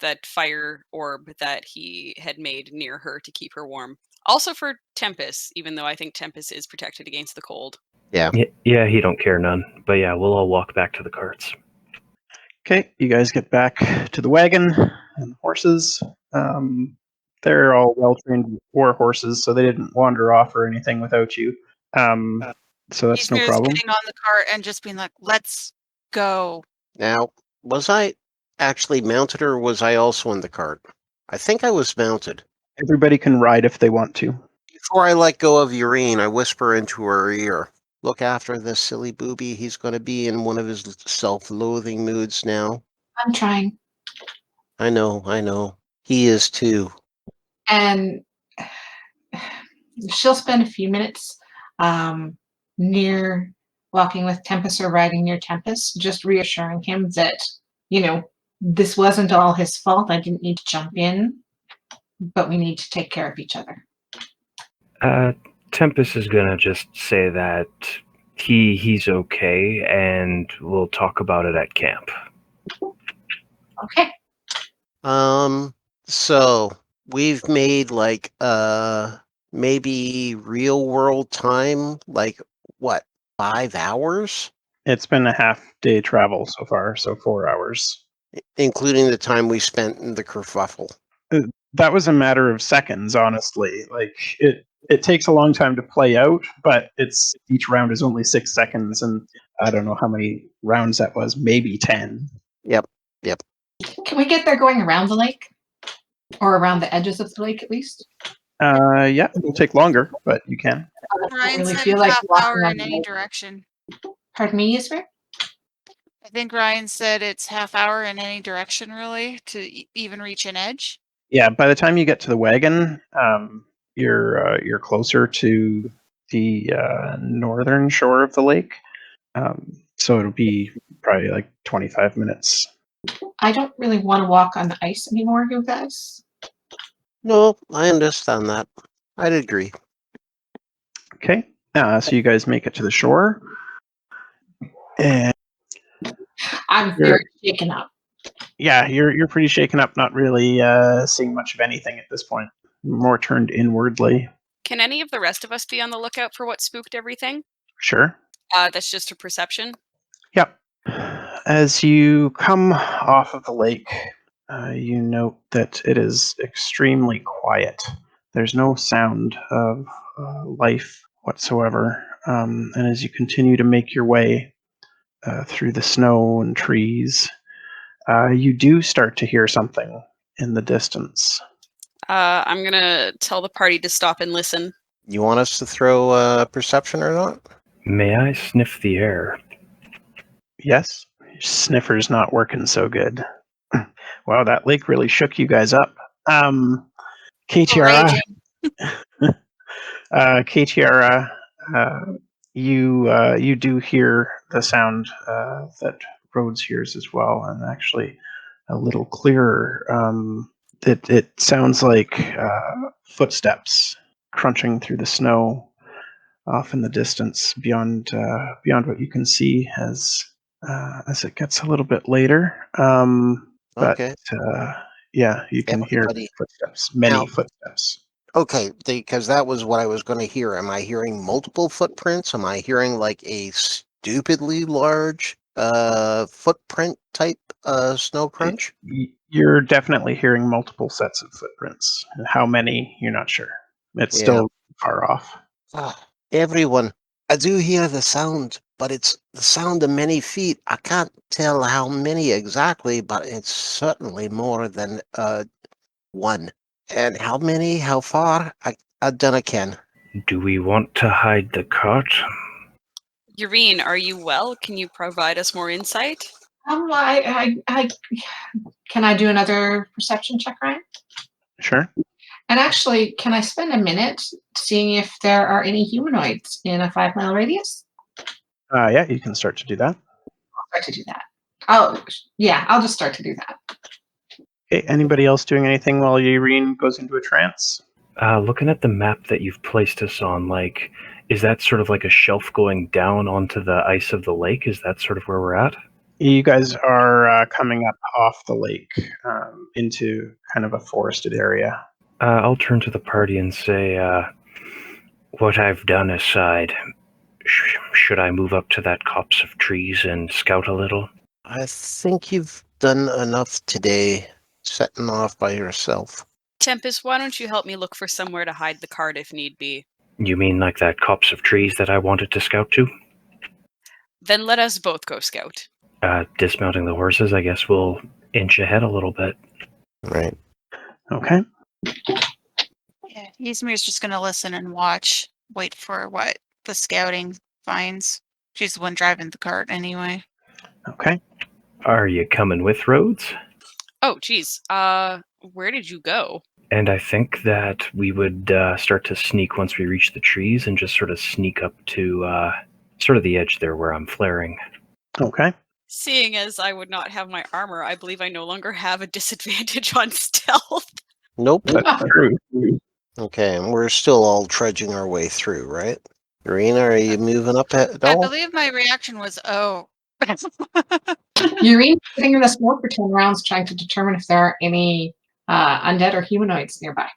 that fire orb that he had made near her to keep her warm. Also for Tempus, even though I think Tempus is protected against the cold.
Yeah.
Yeah, he don't care none. But yeah, we'll all walk back to the carts.
Okay, you guys get back to the wagon and the horses. They're all well-trained war horses, so they didn't wander off or anything without you. So that's no
Ysmyr's
problem.
getting on the cart and just being like, let's go.
Now, was I actually mounted or was I also in the cart? I think I was mounted.
Everybody can ride if they want to.
Before I let go of Yaereene, I whisper into her ear, look after this silly booby. He's going to be in one of his self-loathing moods now.
I'm trying.
I know. He is too.
And she'll spend a few minutes near walking with Tempus or riding near Tempus, just reassuring him that, this wasn't all his fault. I didn't need to jump in, but we need to take care of each other.
Tempus is gonna just say that he's okay, and we'll talk about it at camp.
Okay.
So we've made maybe real world time, 5 hours?
It's been a half-day travel so far, so 4 hours.
Including the time we spent in the kerfuffle.
That was a matter of seconds, honestly. it takes a long time to play out, but each round is only 6 seconds, and I don't know how many rounds that was, maybe 10.
Yep.
Can we get there going around the lake? Or around the edges of the lake, at least?
Yeah, it'll take longer, but you can.
I don't
Ryan
really
said
feel
it's
like
half
walking
hour
on
in
the
any
lake.
direction.
Pardon me, Ysmyr?
I think Ryan said it's half hour in any direction, really, to even reach an edge.
Yeah, by the time you get to the wagon, you're closer to the northern shore of the lake. So it'll be probably like 25 minutes.
I don't really want to walk on the ice anymore, you guys.
No, I understand that. I'd agree.
Okay, so you guys make it to the shore, and
I'm
You're-
very shaken up.
yeah, you're pretty shaken up, not really seeing much of anything at this point. More turned inwardly.
Can any of the rest of us be on the lookout for what spooked everything?
Sure.
That's just a perception.
Yep. As you come off of the lake, you note that it is extremely quiet. There's no sound of life whatsoever. And as you continue to make your way through the snow and trees, you do start to hear something in the distance.
I'm gonna tell the party to stop and listen.
You want us to throw perception or not?
May I sniff the air?
Yes, your sniffer's not working so good. Wow, that lake really shook you guys up. KTR,
Raging.
KTR, you do hear the sound that Rhodes hears as well, and actually a little clearer. It sounds like footsteps crunching through the snow off in the distance, beyond what you can see as it gets a little bit later. But
Okay.
yeah, you can hear
Everybody.
footsteps, many
Now-
footsteps.
Okay, because that was what I was going to hear. Am I hearing multiple footprints? Am I hearing like a stupidly large footprint type snow crunch?
You're definitely hearing multiple sets of footprints. How many, you're not sure. It's
Yeah.
still far off.
Everyone, I do hear the sound, but it's the sound of many feet. I can't tell how many exactly, but it's certainly more than one. And how many? How far? I dunno, Ken.
Do we want to hide the cart?
Yaereene, are you well? Can you provide us more insight?
Can I do another perception check, Ryan?
Sure.
And actually, can I spend a minute seeing if there are any humanoids in a 5-mile radius?
Yeah, you can start to do that.
I'll start to do that. I'll just start to do that.
Okay, anybody else doing anything while Yaereene goes into a trance?
Looking at the map that you've placed us on, like, is that sort of like a shelf going down onto the ice of the lake? Is that sort of where we're at?
You guys are coming up off the lake into kind of a forested area.
I'll turn to the party and say, what I've done aside, should I move up to that copse of trees and scout a little?
I think you've done enough today, setting off by yourself.
Tempus, why don't you help me look for somewhere to hide the cart if need be?
You mean like that copse of trees that I wanted to scout to?
Then let us both go scout.
Dismounting the horses, I guess we'll inch ahead a little bit.
Right.
Okay.
Yeah, Ysmyr's just gonna listen and watch, wait for what the scouting finds. She's the one driving the cart anyway.
Okay.
Are you coming with Rhodes?
Oh, geez. Where did you go?
And I think that we would start to sneak once we reach the trees and just sort of sneak up to sort of the edge there where I'm flaring.
Okay.
Seeing as I would not have my armor, I believe I no longer have a disadvantage on stealth.
Nope.
That's true.
Okay, and we're still all trudging our way through, right? Irina, are you moving up at
I
all?
believe my reaction was, oh.
Yaereene sitting in the smoke for 10 rounds trying to determine if there are any undead or humanoids nearby.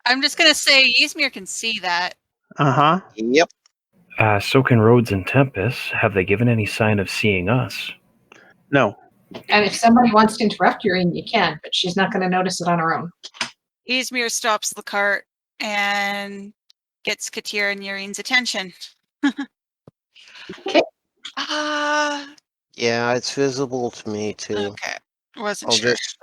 I'm just gonna say Ysmyr can see that.
Uh-huh.
Yep.
So can Rhodes and Tempus. Have they given any sign of seeing us?
No.
And if somebody wants to interrupt Yaereene, you can, but she's not going to notice it on her own.
Ysmyr stops the cart and gets Katir and Yaerene's attention.
Okay.
Yeah, it's visible to me too.
Okay. Wasn't
I'll
sure.
just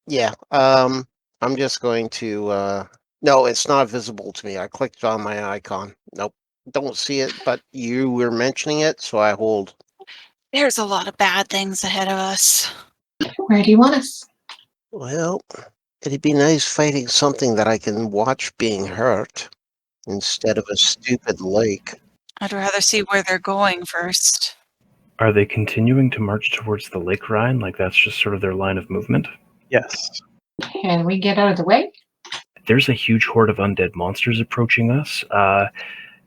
yeah. I'm just going to no, it's not visible to me. I clicked on my icon. Nope. Don't see it, but you were mentioning it, so I hold.
There's a lot of bad things ahead of us.
Where do you want us?
Well, it'd be nice fighting something that I can watch being hurt instead of a stupid lake.
I'd rather see where they're going first.
Are they continuing to march towards the Lake Rhine? Like that's just sort of their line of movement?
Yes.
Can we get out of the way?
There's a huge horde of undead monsters approaching us,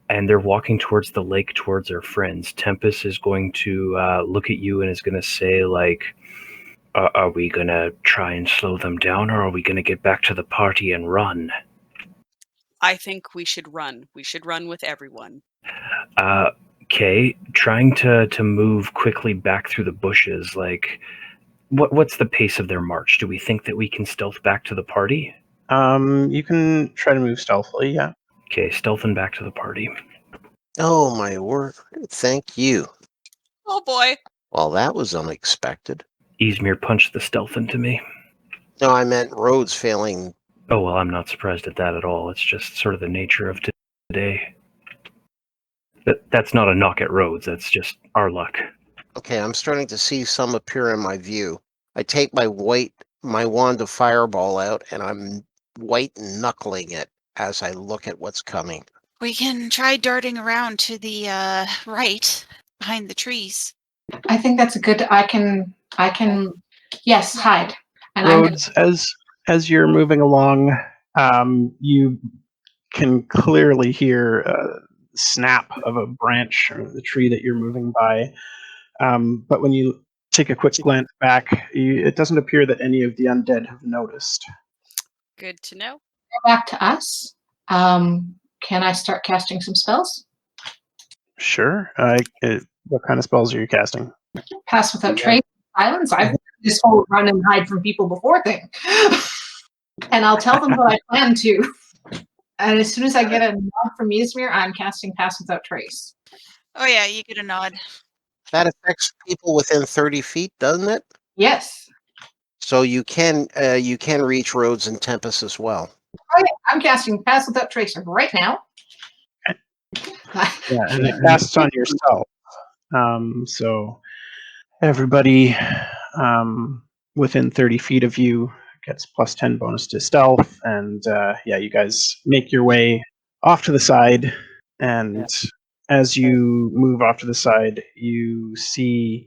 and they're walking towards the lake towards our friends. Tempus is going to look at you and is going to say, like, are we going to try and slow them down, or are we going to get back to the party and run?
I think we should run. We should run with everyone.
Okay, trying to move quickly back through the bushes, like, what's the pace of their march? Do we think that we can stealth back to the party?
You can try to move stealthily, yeah.
Okay, stealthing back to the party.
Oh my word! Thank you.
Oh boy.
Well, that was unexpected.
Ysmyr punched the stealth into me.
No, I meant Rhodes failing.
Oh, well, I'm not surprised at that at all. It's just sort of the nature of today. That's not a knock at Rhodes, that's just our luck.
Okay, I'm starting to see some appear in my view. I take my wand of fireball out, and I'm white knuckling it as I look at what's coming.
We can try darting around to the right, behind the trees.
I think that's a good. I can. Yes, hide. And
Rhodes, as you're moving along, you can clearly hear a snap of a branch or the tree that you're moving by. But when you take a quick glance back, it doesn't appear that any of the undead have noticed.
Good to know.
Go back to us. Can I start casting some spells?
Sure. What kind of spells are you casting?
Pass without trace, silence. I've done this whole run and hide from people before thing. And I'll tell them what I plan to. And as soon as I get a nod from Ysmyr, I'm casting Pass Without Trace.
Oh yeah, you get a nod.
That affects people within 30 feet, doesn't it?
Yes.
So you can reach Rhodes and Tempus as well.
Oh, yeah. I'm casting Pass Without Trace right now.
Yeah, and it casts on yourself. So everybody within 30 feet of you gets plus 10 bonus to stealth. And yeah, you guys make your way off to the side. And as you move off to the side, you see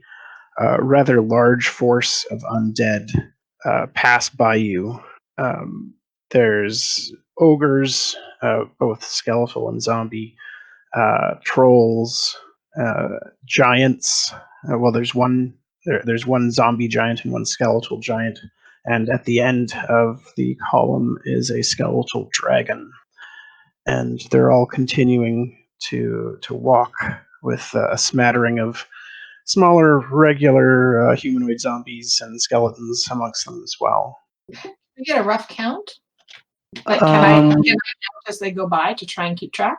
a rather large force of undead pass by you. There's ogres, both skeletal and zombie, trolls, giants. Well, there's one. There's one zombie giant and one skeletal giant, and at the end of the column is a skeletal dragon, and they're all continuing to walk with a smattering of smaller, regular humanoid zombies and skeletons amongst them as well.
We get a rough count. Like, can I count as they go by to try and keep track?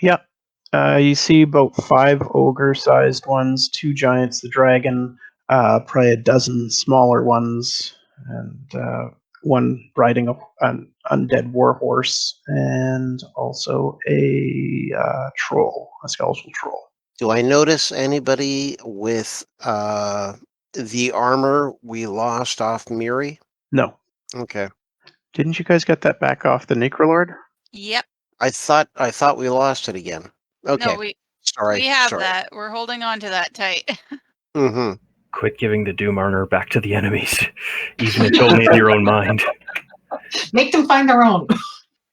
Yep. You see about 5 ogre-sized ones, 2 giants, the dragon, probably a dozen smaller ones, and one riding an undead warhorse, and also a troll, a skeletal troll.
Do I notice anybody with the armor we lost off Miri?
No.
Okay.
Didn't you guys get that back off the Necrolord?
Yep.
I thought we lost it again. Okay.
No, we
Sorry.
have
Sorry.
that. We're holding on to that tight.
Mm-hmm.
Quit giving the Doom armor back to the enemies. Even it's only in your own mind.
Make them find their own.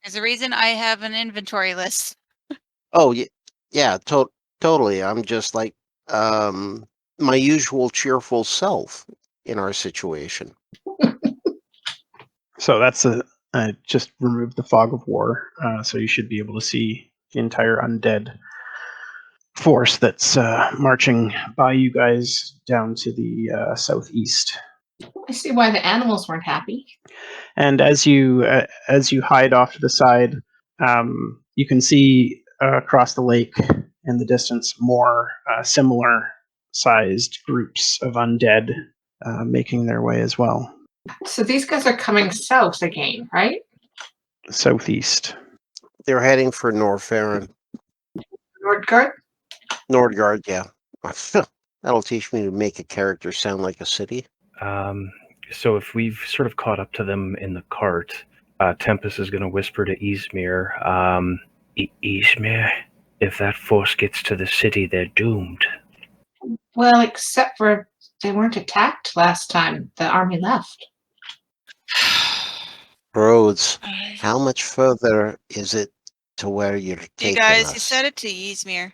There's a reason I have an inventory list.
Oh yeah, totally. I'm just like my usual cheerful self in our situation.
So that's I just removed the fog of war, so you should be able to see the entire undead force that's marching by you guys down to the southeast.
I see why the animals weren't happy.
And as you hide off to the side, You can see across the lake in the distance more similar sized groups of undead making their way as well.
So these guys are coming south again, right?
Southeast.
They're heading for Norfarin.
Nordgard?
Nordgard, yeah. That'll teach me to make a character sound like a city.
So if we've sort of caught up to them in the cart, Tempus is going to whisper to Ysmyr, Ysmyr, if that force gets to the city, they're doomed.
Well, except for they weren't attacked last time the army left.
Rhodes, how much further is it to where you're taking
You guys,
us?
you said it to Ysmyr.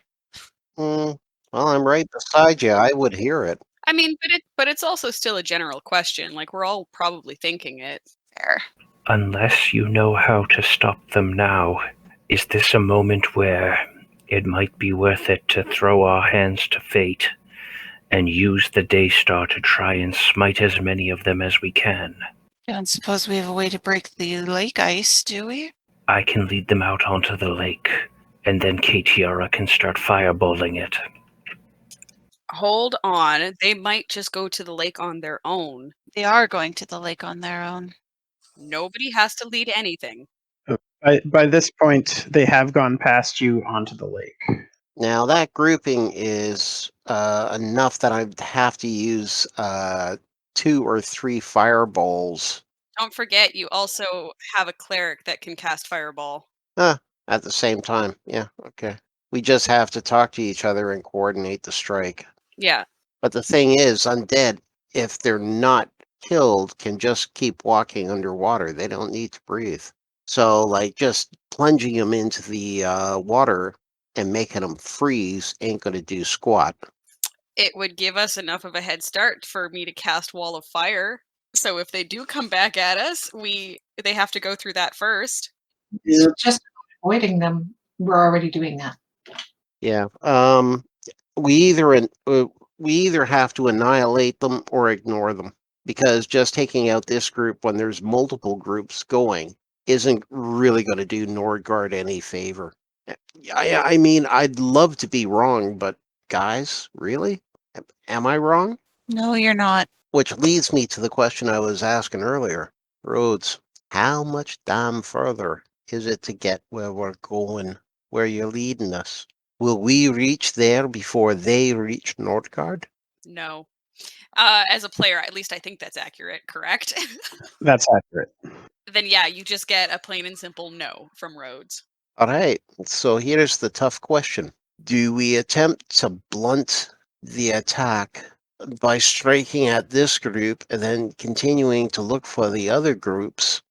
Well, I'm right beside you. I would hear it.
I mean, but it's also still a general question. Like, we're all probably thinking it.
Fair.
Unless you know how to stop them now, is this a moment where it might be worth it to throw our hands to fate and use the Daystar to try and smite as many of them as we can?
Don't suppose we have a way to break the lake ice, do we?
I can lead them out onto the lake, and then Katiara can start fireballing it.
Hold on. They might just go to the lake on their own.
They are going to the lake on their own.
Nobody has to lead anything.
By this point, they have gone past you onto the lake.
Now, that grouping is enough that I'd have to use 2 or 3 fireballs
Don't forget, you also have a cleric that can cast fireball.
at the same time. Yeah, okay. We just have to talk to each other and coordinate the strike.
Yeah.
But the thing is, undead, if they're not killed, can just keep walking underwater. They don't need to breathe. So, like, just plunging them into the water and making them freeze ain't going to do squat.
It would give us enough of a head start for me to cast Wall of Fire. So if they do come back at us, they have to go through that first.
So just avoiding them, we're already doing that.
Yeah. We either have to annihilate them or ignore them, because just taking out this group when there's multiple groups going isn't really going to do Nordgard any favor. I mean, I'd love to be wrong, but guys, really? Am I wrong?
No, you're not.
Which leads me to the question I was asking earlier. Rhodes, how much damn further is it to get where we're going, where you're leading us? Will we reach there before they reach Nordgard?
No. As a player, at least I think that's accurate, correct?
That's accurate.
Then yeah, you just get a plain and simple no from Rhodes.
All right, so here's the tough question. Do we attempt to blunt the attack by striking at this group and then continuing to look for the other groups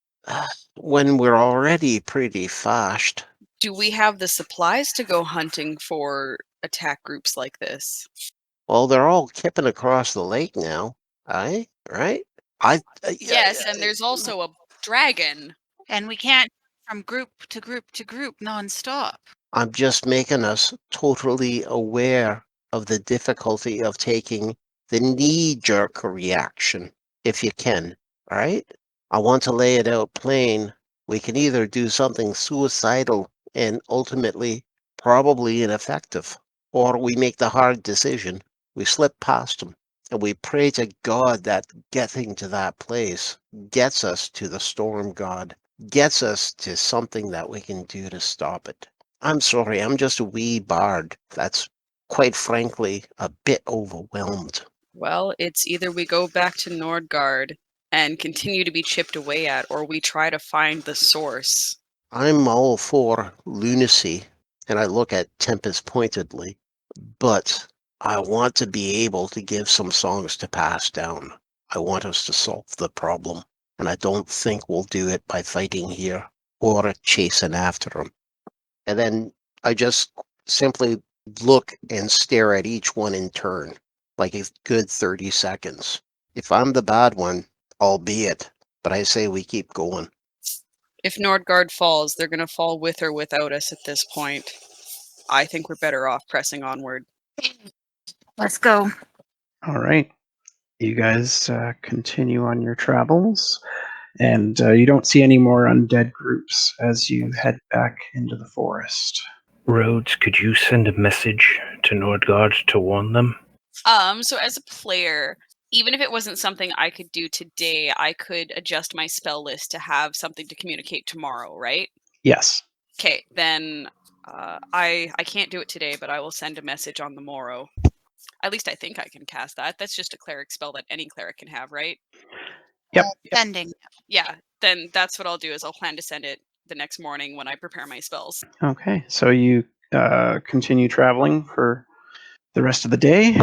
when we're already pretty fashed?
Do we have the supplies to go hunting for attack groups like this?
Well, they're all kipping across the lake now, right?
Yes, and there's also a dragon.
And we can't from group to group to group nonstop.
I'm just making us totally aware of the difficulty of taking the knee-jerk reaction, if you can, all right? I want to lay it out plain. We can either do something suicidal and ultimately probably ineffective, or we make the hard decision. We slip past them, and we pray to God that getting to that place gets us to the storm god, gets us to something that we can do to stop it. I'm sorry, I'm just a wee bard that's, quite frankly, a bit overwhelmed.
Well, it's either we go back to Nordgard and continue to be chipped away at, or we try to find the source.
I'm all for lunacy, and I look at Tempus pointedly, but I want to be able to give some songs to pass down. I want us to solve the problem, and I don't think we'll do it by fighting here or chasing after them. And then I just simply look and stare at each one in turn, like a good 30 seconds. If I'm the bad one, albeit, but I say we keep going.
If Nordgard falls, they're going to fall with or without us at this point. I think we're better off pressing onward.
Let's go.
All right. You guys continue on your travels. And you don't see any more undead groups as you head back into the forest.
Rhodes, could you send a message to Nordgard to warn them?
So as a player, even if it wasn't something I could do today, I could adjust my spell list to have something to communicate tomorrow, right?
Yes.
Okay, then I can't do it today, but I will send a message on the morrow. At least I think I can cast that. That's just a cleric spell that any cleric can have, right?
Yep.
Sending.
Yeah, then that's what I'll do is I'll plan to send it the next morning when I prepare my spells.
Okay, so you continue traveling for the rest of the day,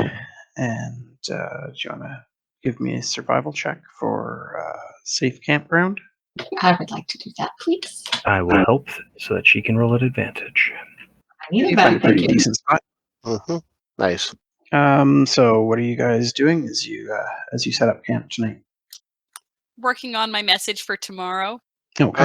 and do you want to give me a survival check for safe campground?
I would like to do that, please.
I will help so that she can roll at advantage.
I need
You
a
find a
better
pretty
thank you.
decent spot.
Mm-hmm. Nice.
So what are you guys doing as you set up camp tonight?
Working on my message for tomorrow.
Okay.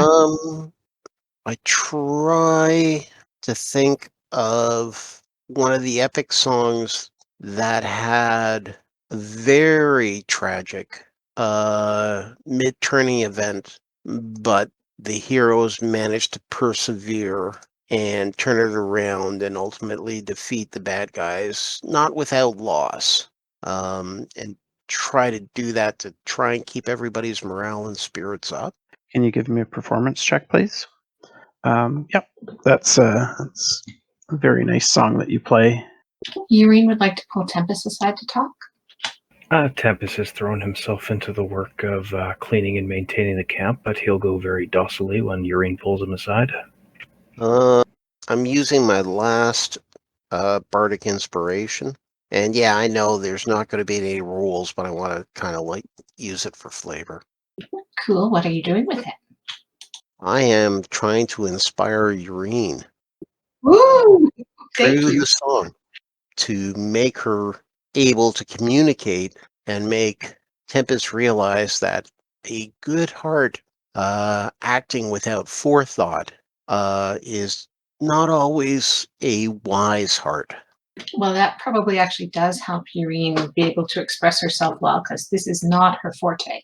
I try to think of one of the epic songs that had a very tragic mid-turning event, but the heroes managed to persevere and turn it around and ultimately defeat the bad guys, not without loss. And try to do that to try and keep everybody's morale and spirits up.
Can you give me a performance check, please? Yep. That's a very nice song that you play.
Yaereene would like to pull Tempus aside to talk.
Tempus has thrown himself into the work of cleaning and maintaining the camp, but he'll go very docilely when Yaereene pulls him aside.
I'm using my last bardic inspiration. And yeah, I know there's not going to be any rules, but I want to kind of like use it for flavor.
Cool. What are you doing with it?
I am trying to inspire Yaereene
Woo! Thank
through
you.
the song to make her able to communicate and make Tempest realize that a good heart acting without forethought is not always a wise heart.
Well, that probably actually does help Yaereene be able to express herself well, because this is not her forte.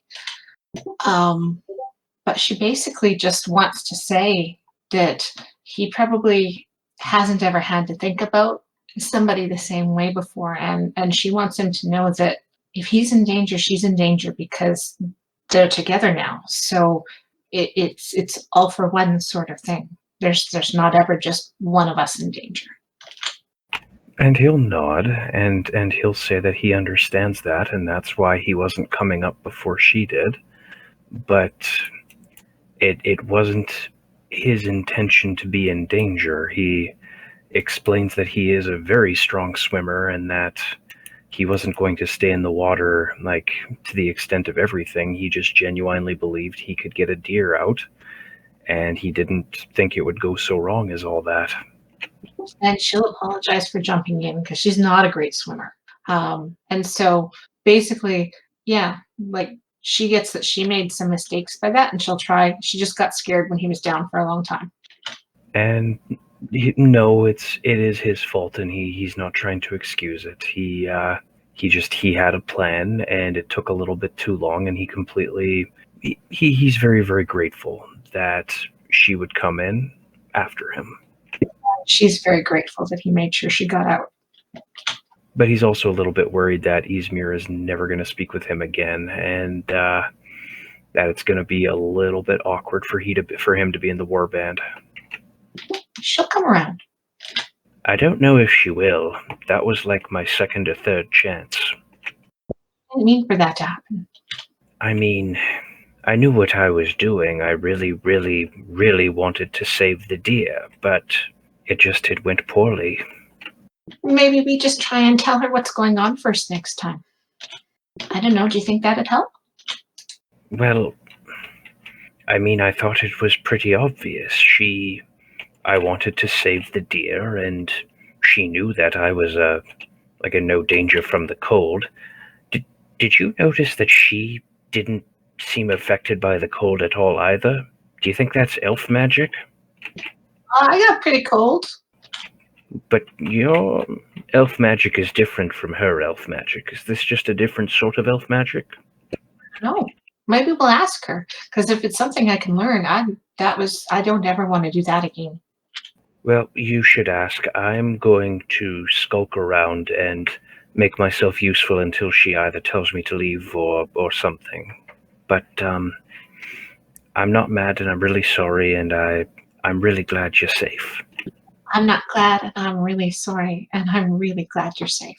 But she basically just wants to say that he probably hasn't ever had to think about somebody the same way before, and she wants him to know that if he's in danger, she's in danger, because they're together now. So it's all for one sort of thing. There's not ever just one of us in danger.
And he'll nod, and he'll say that he understands that, and that's why he wasn't coming up before she did. But it wasn't his intention to be in danger. He explains that he is a very strong swimmer and that he wasn't going to stay in the water, like, to the extent of everything. He just genuinely believed he could get a deer out, and he didn't think it would go so wrong as all that.
And she'll apologize for jumping in because she's not a great swimmer. And so basically, yeah, like she gets that she made some mistakes by that, and she'll try. She just got scared when he was down for a long time.
And no, it is his fault, and he's not trying to excuse it. He had a plan, and it took a little bit too long, and he's very, very grateful that she would come in after him.
She's very grateful that he made sure she got out.
But he's also a little bit worried that Ysmyr is never going to speak with him again, and that it's going to be a little bit awkward for him to be in the warband.
She'll come around.
I don't know if she will. That was like my second or third chance.
I didn't mean for that to happen.
I mean, I knew what I was doing. I really, really, really wanted to save the deer, but it went poorly.
Maybe we just try and tell her what's going on first next time. I don't know. Do you think that'd help?
Well, I mean, I thought it was pretty obvious. I wanted to save the deer, and she knew that I was in no danger from the cold. Did you notice that she didn't seem affected by the cold at all either? Do you think that's elf magic?
I got pretty cold.
But your elf magic is different from her elf magic. Is this just a different sort of elf magic?
No, Maybe we'll ask her, because if it's something I can learn, I don't ever want to do that again.
Well, you should ask. I'm going to skulk around and make myself useful until she either tells me to leave or something. But I'm not mad, and I'm really sorry, and I'm really glad you're safe.
I'm not glad, and I'm really sorry, and I'm really glad you're safe.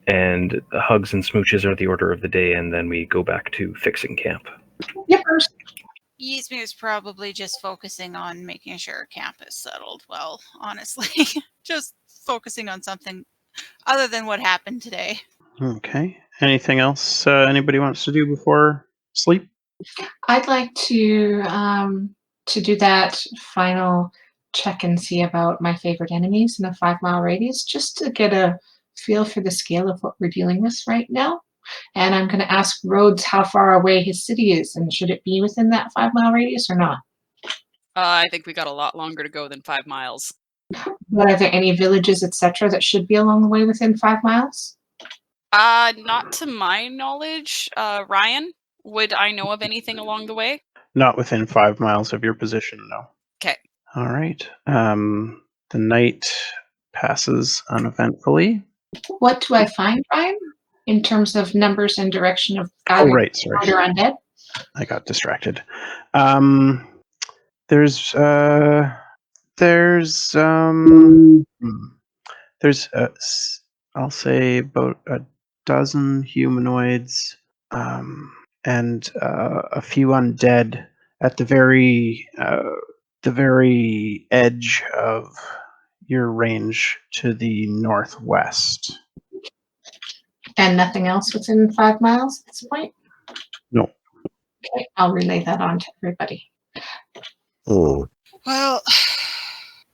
And hugs and smooches are the order of the day, and then we go back to fixing camp.
Yep.
Ysmyr is probably just focusing on making sure camp is settled well, honestly. Just focusing on something other than what happened today.
Okay. Anything else anybody wants to do before sleep?
I'd like to do that final check and see about my favorite enemies in a 5-mile radius, just to get a feel for the scale of what we're dealing with right now. And I'm going to ask Rhodes how far away his city is, and should it be within that 5-mile radius or not?
I think we got a lot longer to go than 5 miles.
But are there any villages, etc., that should be along the way within 5 miles?
Not to my knowledge. Ryan, would I know of anything along the way?
Not within 5 miles of your position, no.
Okay.
All right. The night passes uneventfully.
What do I find, Ryan, in terms of numbers and direction of
Oh,
either
right. Sorry.
good or undead?
I got distracted. There's I'll say about a dozen humanoids, and a few undead at the very edge of your range to the northwest.
And nothing else within 5 miles at this point?
No.
Okay, I'll relay that on to everybody.
Oh,
Well,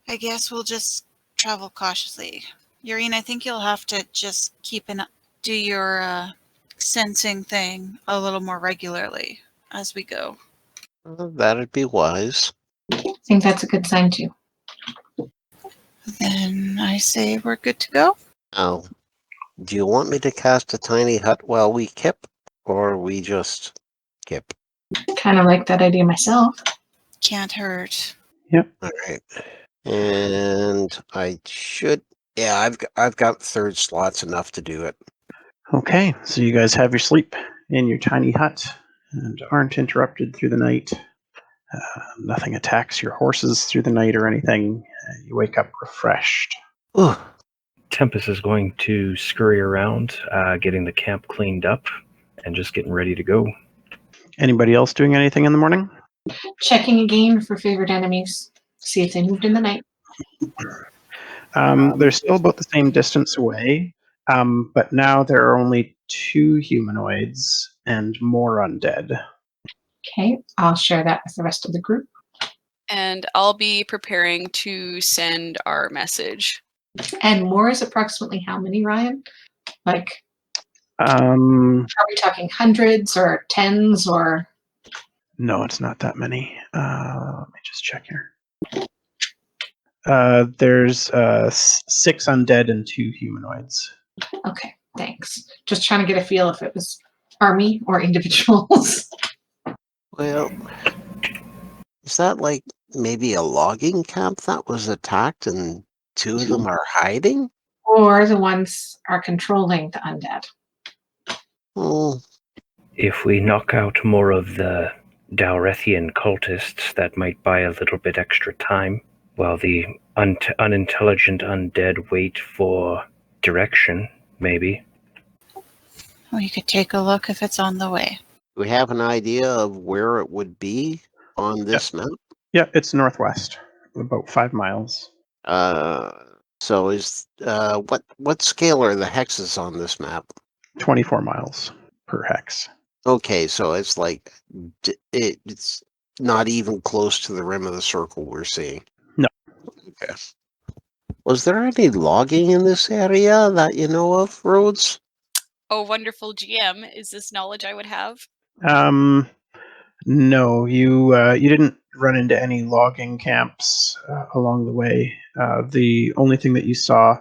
I guess we'll just travel cautiously. Yaereene, I think you'll have to just do your sensing thing a little more regularly as we go.
that'd be wise.
I think that's a good sign too.
Then I say we're good to go.
Now, do you want me to cast a tiny hut while we kip, or we just kip?
Kind of like that idea myself.
Can't hurt.
All right. And I should. Yeah, I've got third slots enough to do it.
Okay, so you guys have your sleep in your tiny hut and aren't interrupted through the night. Nothing attacks your horses through the night or anything. You wake up refreshed.
Ooh.
Tempus is going to scurry around, getting the camp cleaned up, and just getting ready to go.
Anybody else doing anything in the morning?
Checking again for favorite enemies. See if they moved in the night.
They're still about the same distance away, but now there are only 2 humanoids and more undead.
Okay, I'll share that with the rest of the group.
And I'll be preparing to send our message.
And more is approximately how many, Ryan? Like,
Um,
are we talking hundreds or tens or?
no, it's not that many. Let me just check here. There's 6 undead and 2 humanoids.
Okay, thanks. Just trying to get a feel if it was army or individuals.
Well, is that like maybe a logging camp that was attacked and 2 of them are hiding?
Or the ones are controlling the undead.
Oh,
If we knock out more of the Dowrethian cultists, that might buy a little bit extra time, while the unintelligent undead wait for direction, maybe.
We could take a look if it's on the way.
do we have an idea of where it would be on this map?
Yeah, it's northwest, about 5 miles.
So is what scale are the hexes on this map?
24 miles per hex.
Okay, so it's like it's not even close to the rim of the circle we're seeing.
No.
Okay. Was there any logging in this area that you know of, Rhodes?
Oh, wonderful GM. Is this knowledge I would have?
No, you didn't run into any logging camps along the way. The only thing that you saw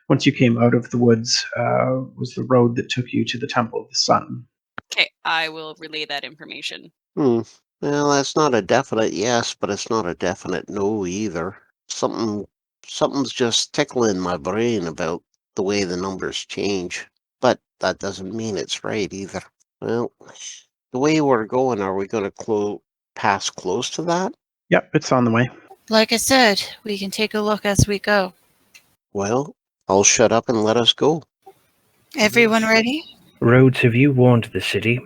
once you came out of the woods was the road that took you to the Temple of the Sun.
Okay, I will relay that information.
Well, that's not a definite yes, but it's not a definite no either. Something's just tickling my brain about the way the numbers change. But that doesn't mean it's right either. Well, the way we're going, are we going to pass close to that?
Yep, it's on the way.
Like I said, we can take a look as we go.
Well, I'll shut up and let us go.
Everyone ready?
Rhodes, have you warned the city?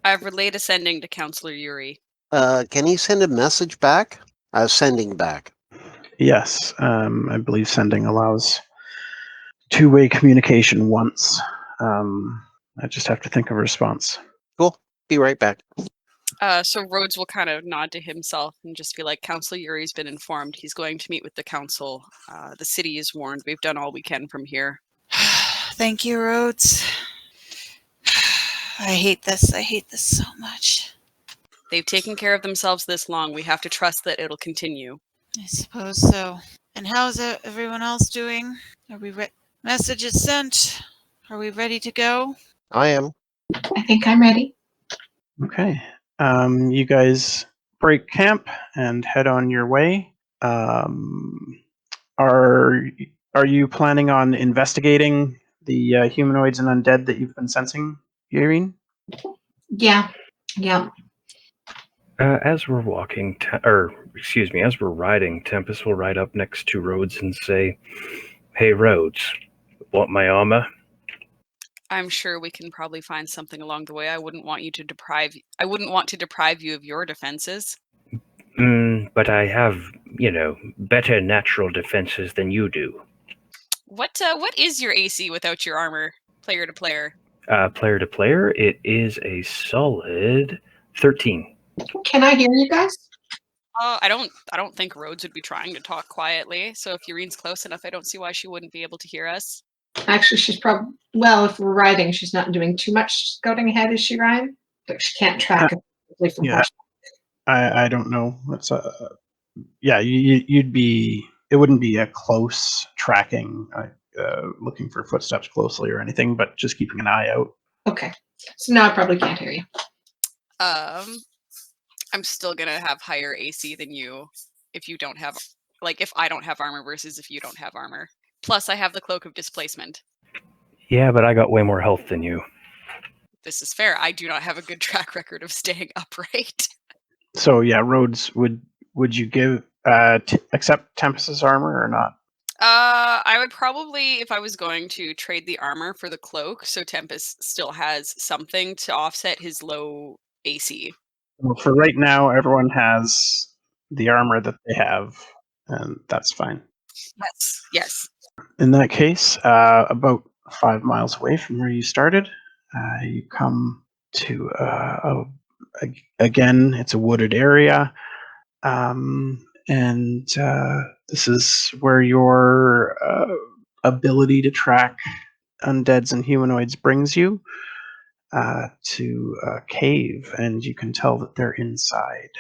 I've relayed ascending to Counselor Yaereene.
Can he send a message back? Sending back.
Yes, I believe sending allows two-way communication once. I just have to think of a response.
Cool. Be right back.
So Rhodes will kind of nod to himself and just be like, Counselor Yuri's been informed. He's going to meet with the council. The city is warned. We've done all we can from here.
Thank you, Rhodes. I hate this. I hate this so much.
They've taken care of themselves this long. We have to trust that it'll continue.
I suppose so. And how's everyone else doing? Are we message is sent? Are we ready to go?
I am.
I think I'm ready.
Okay. You guys break camp and head on your way. Are you planning on investigating the humanoids and undead that you've been sensing, Yaereene?
Yeah.
As we're walking, as we're riding, Tempus will ride up next to Rhodes and say, "Hey, Rhodes, want my armor?"
I'm sure we can probably find something along the way. I wouldn't want to deprive you of your defenses.
But I have, better natural defenses than you do.
What is your AC without your armor, player to player?
Player to player, it is a solid 13.
Can I hear you guys?
I don't think Rhodes would be trying to talk quietly. So if Yaerene's close enough, I don't see why she wouldn't be able to hear us.
Actually, she's probably, well, if we're riding, she's not doing too much scouting ahead, is she, Ryan? But she can't track it from
Yeah.
horseback.
I don't know. That's yeah. You'd be. It wouldn't be a close tracking, looking for footsteps closely or anything, but just keeping an eye out.
Okay. So now I probably can't hear you.
I'm still gonna have higher AC than you if you don't have, if I don't have armor versus if you don't have armor. Plus, I have the cloak of displacement.
Yeah, but I got way more health than you.
This is fair. I do not have a good track record of staying upright.
So yeah, Rhodes, would you give accept Tempus's armor or not?
I would probably, if I was going to trade the armor for the cloak, so Tempus still has something to offset his low AC.
Well, for right now, everyone has the armor that they have, and that's fine.
Yes.
In that case, about 5 miles away from where you started, you come to again, it's a wooded area, and this is where your ability to track undeads and humanoids brings you to a cave, and you can tell that they're inside.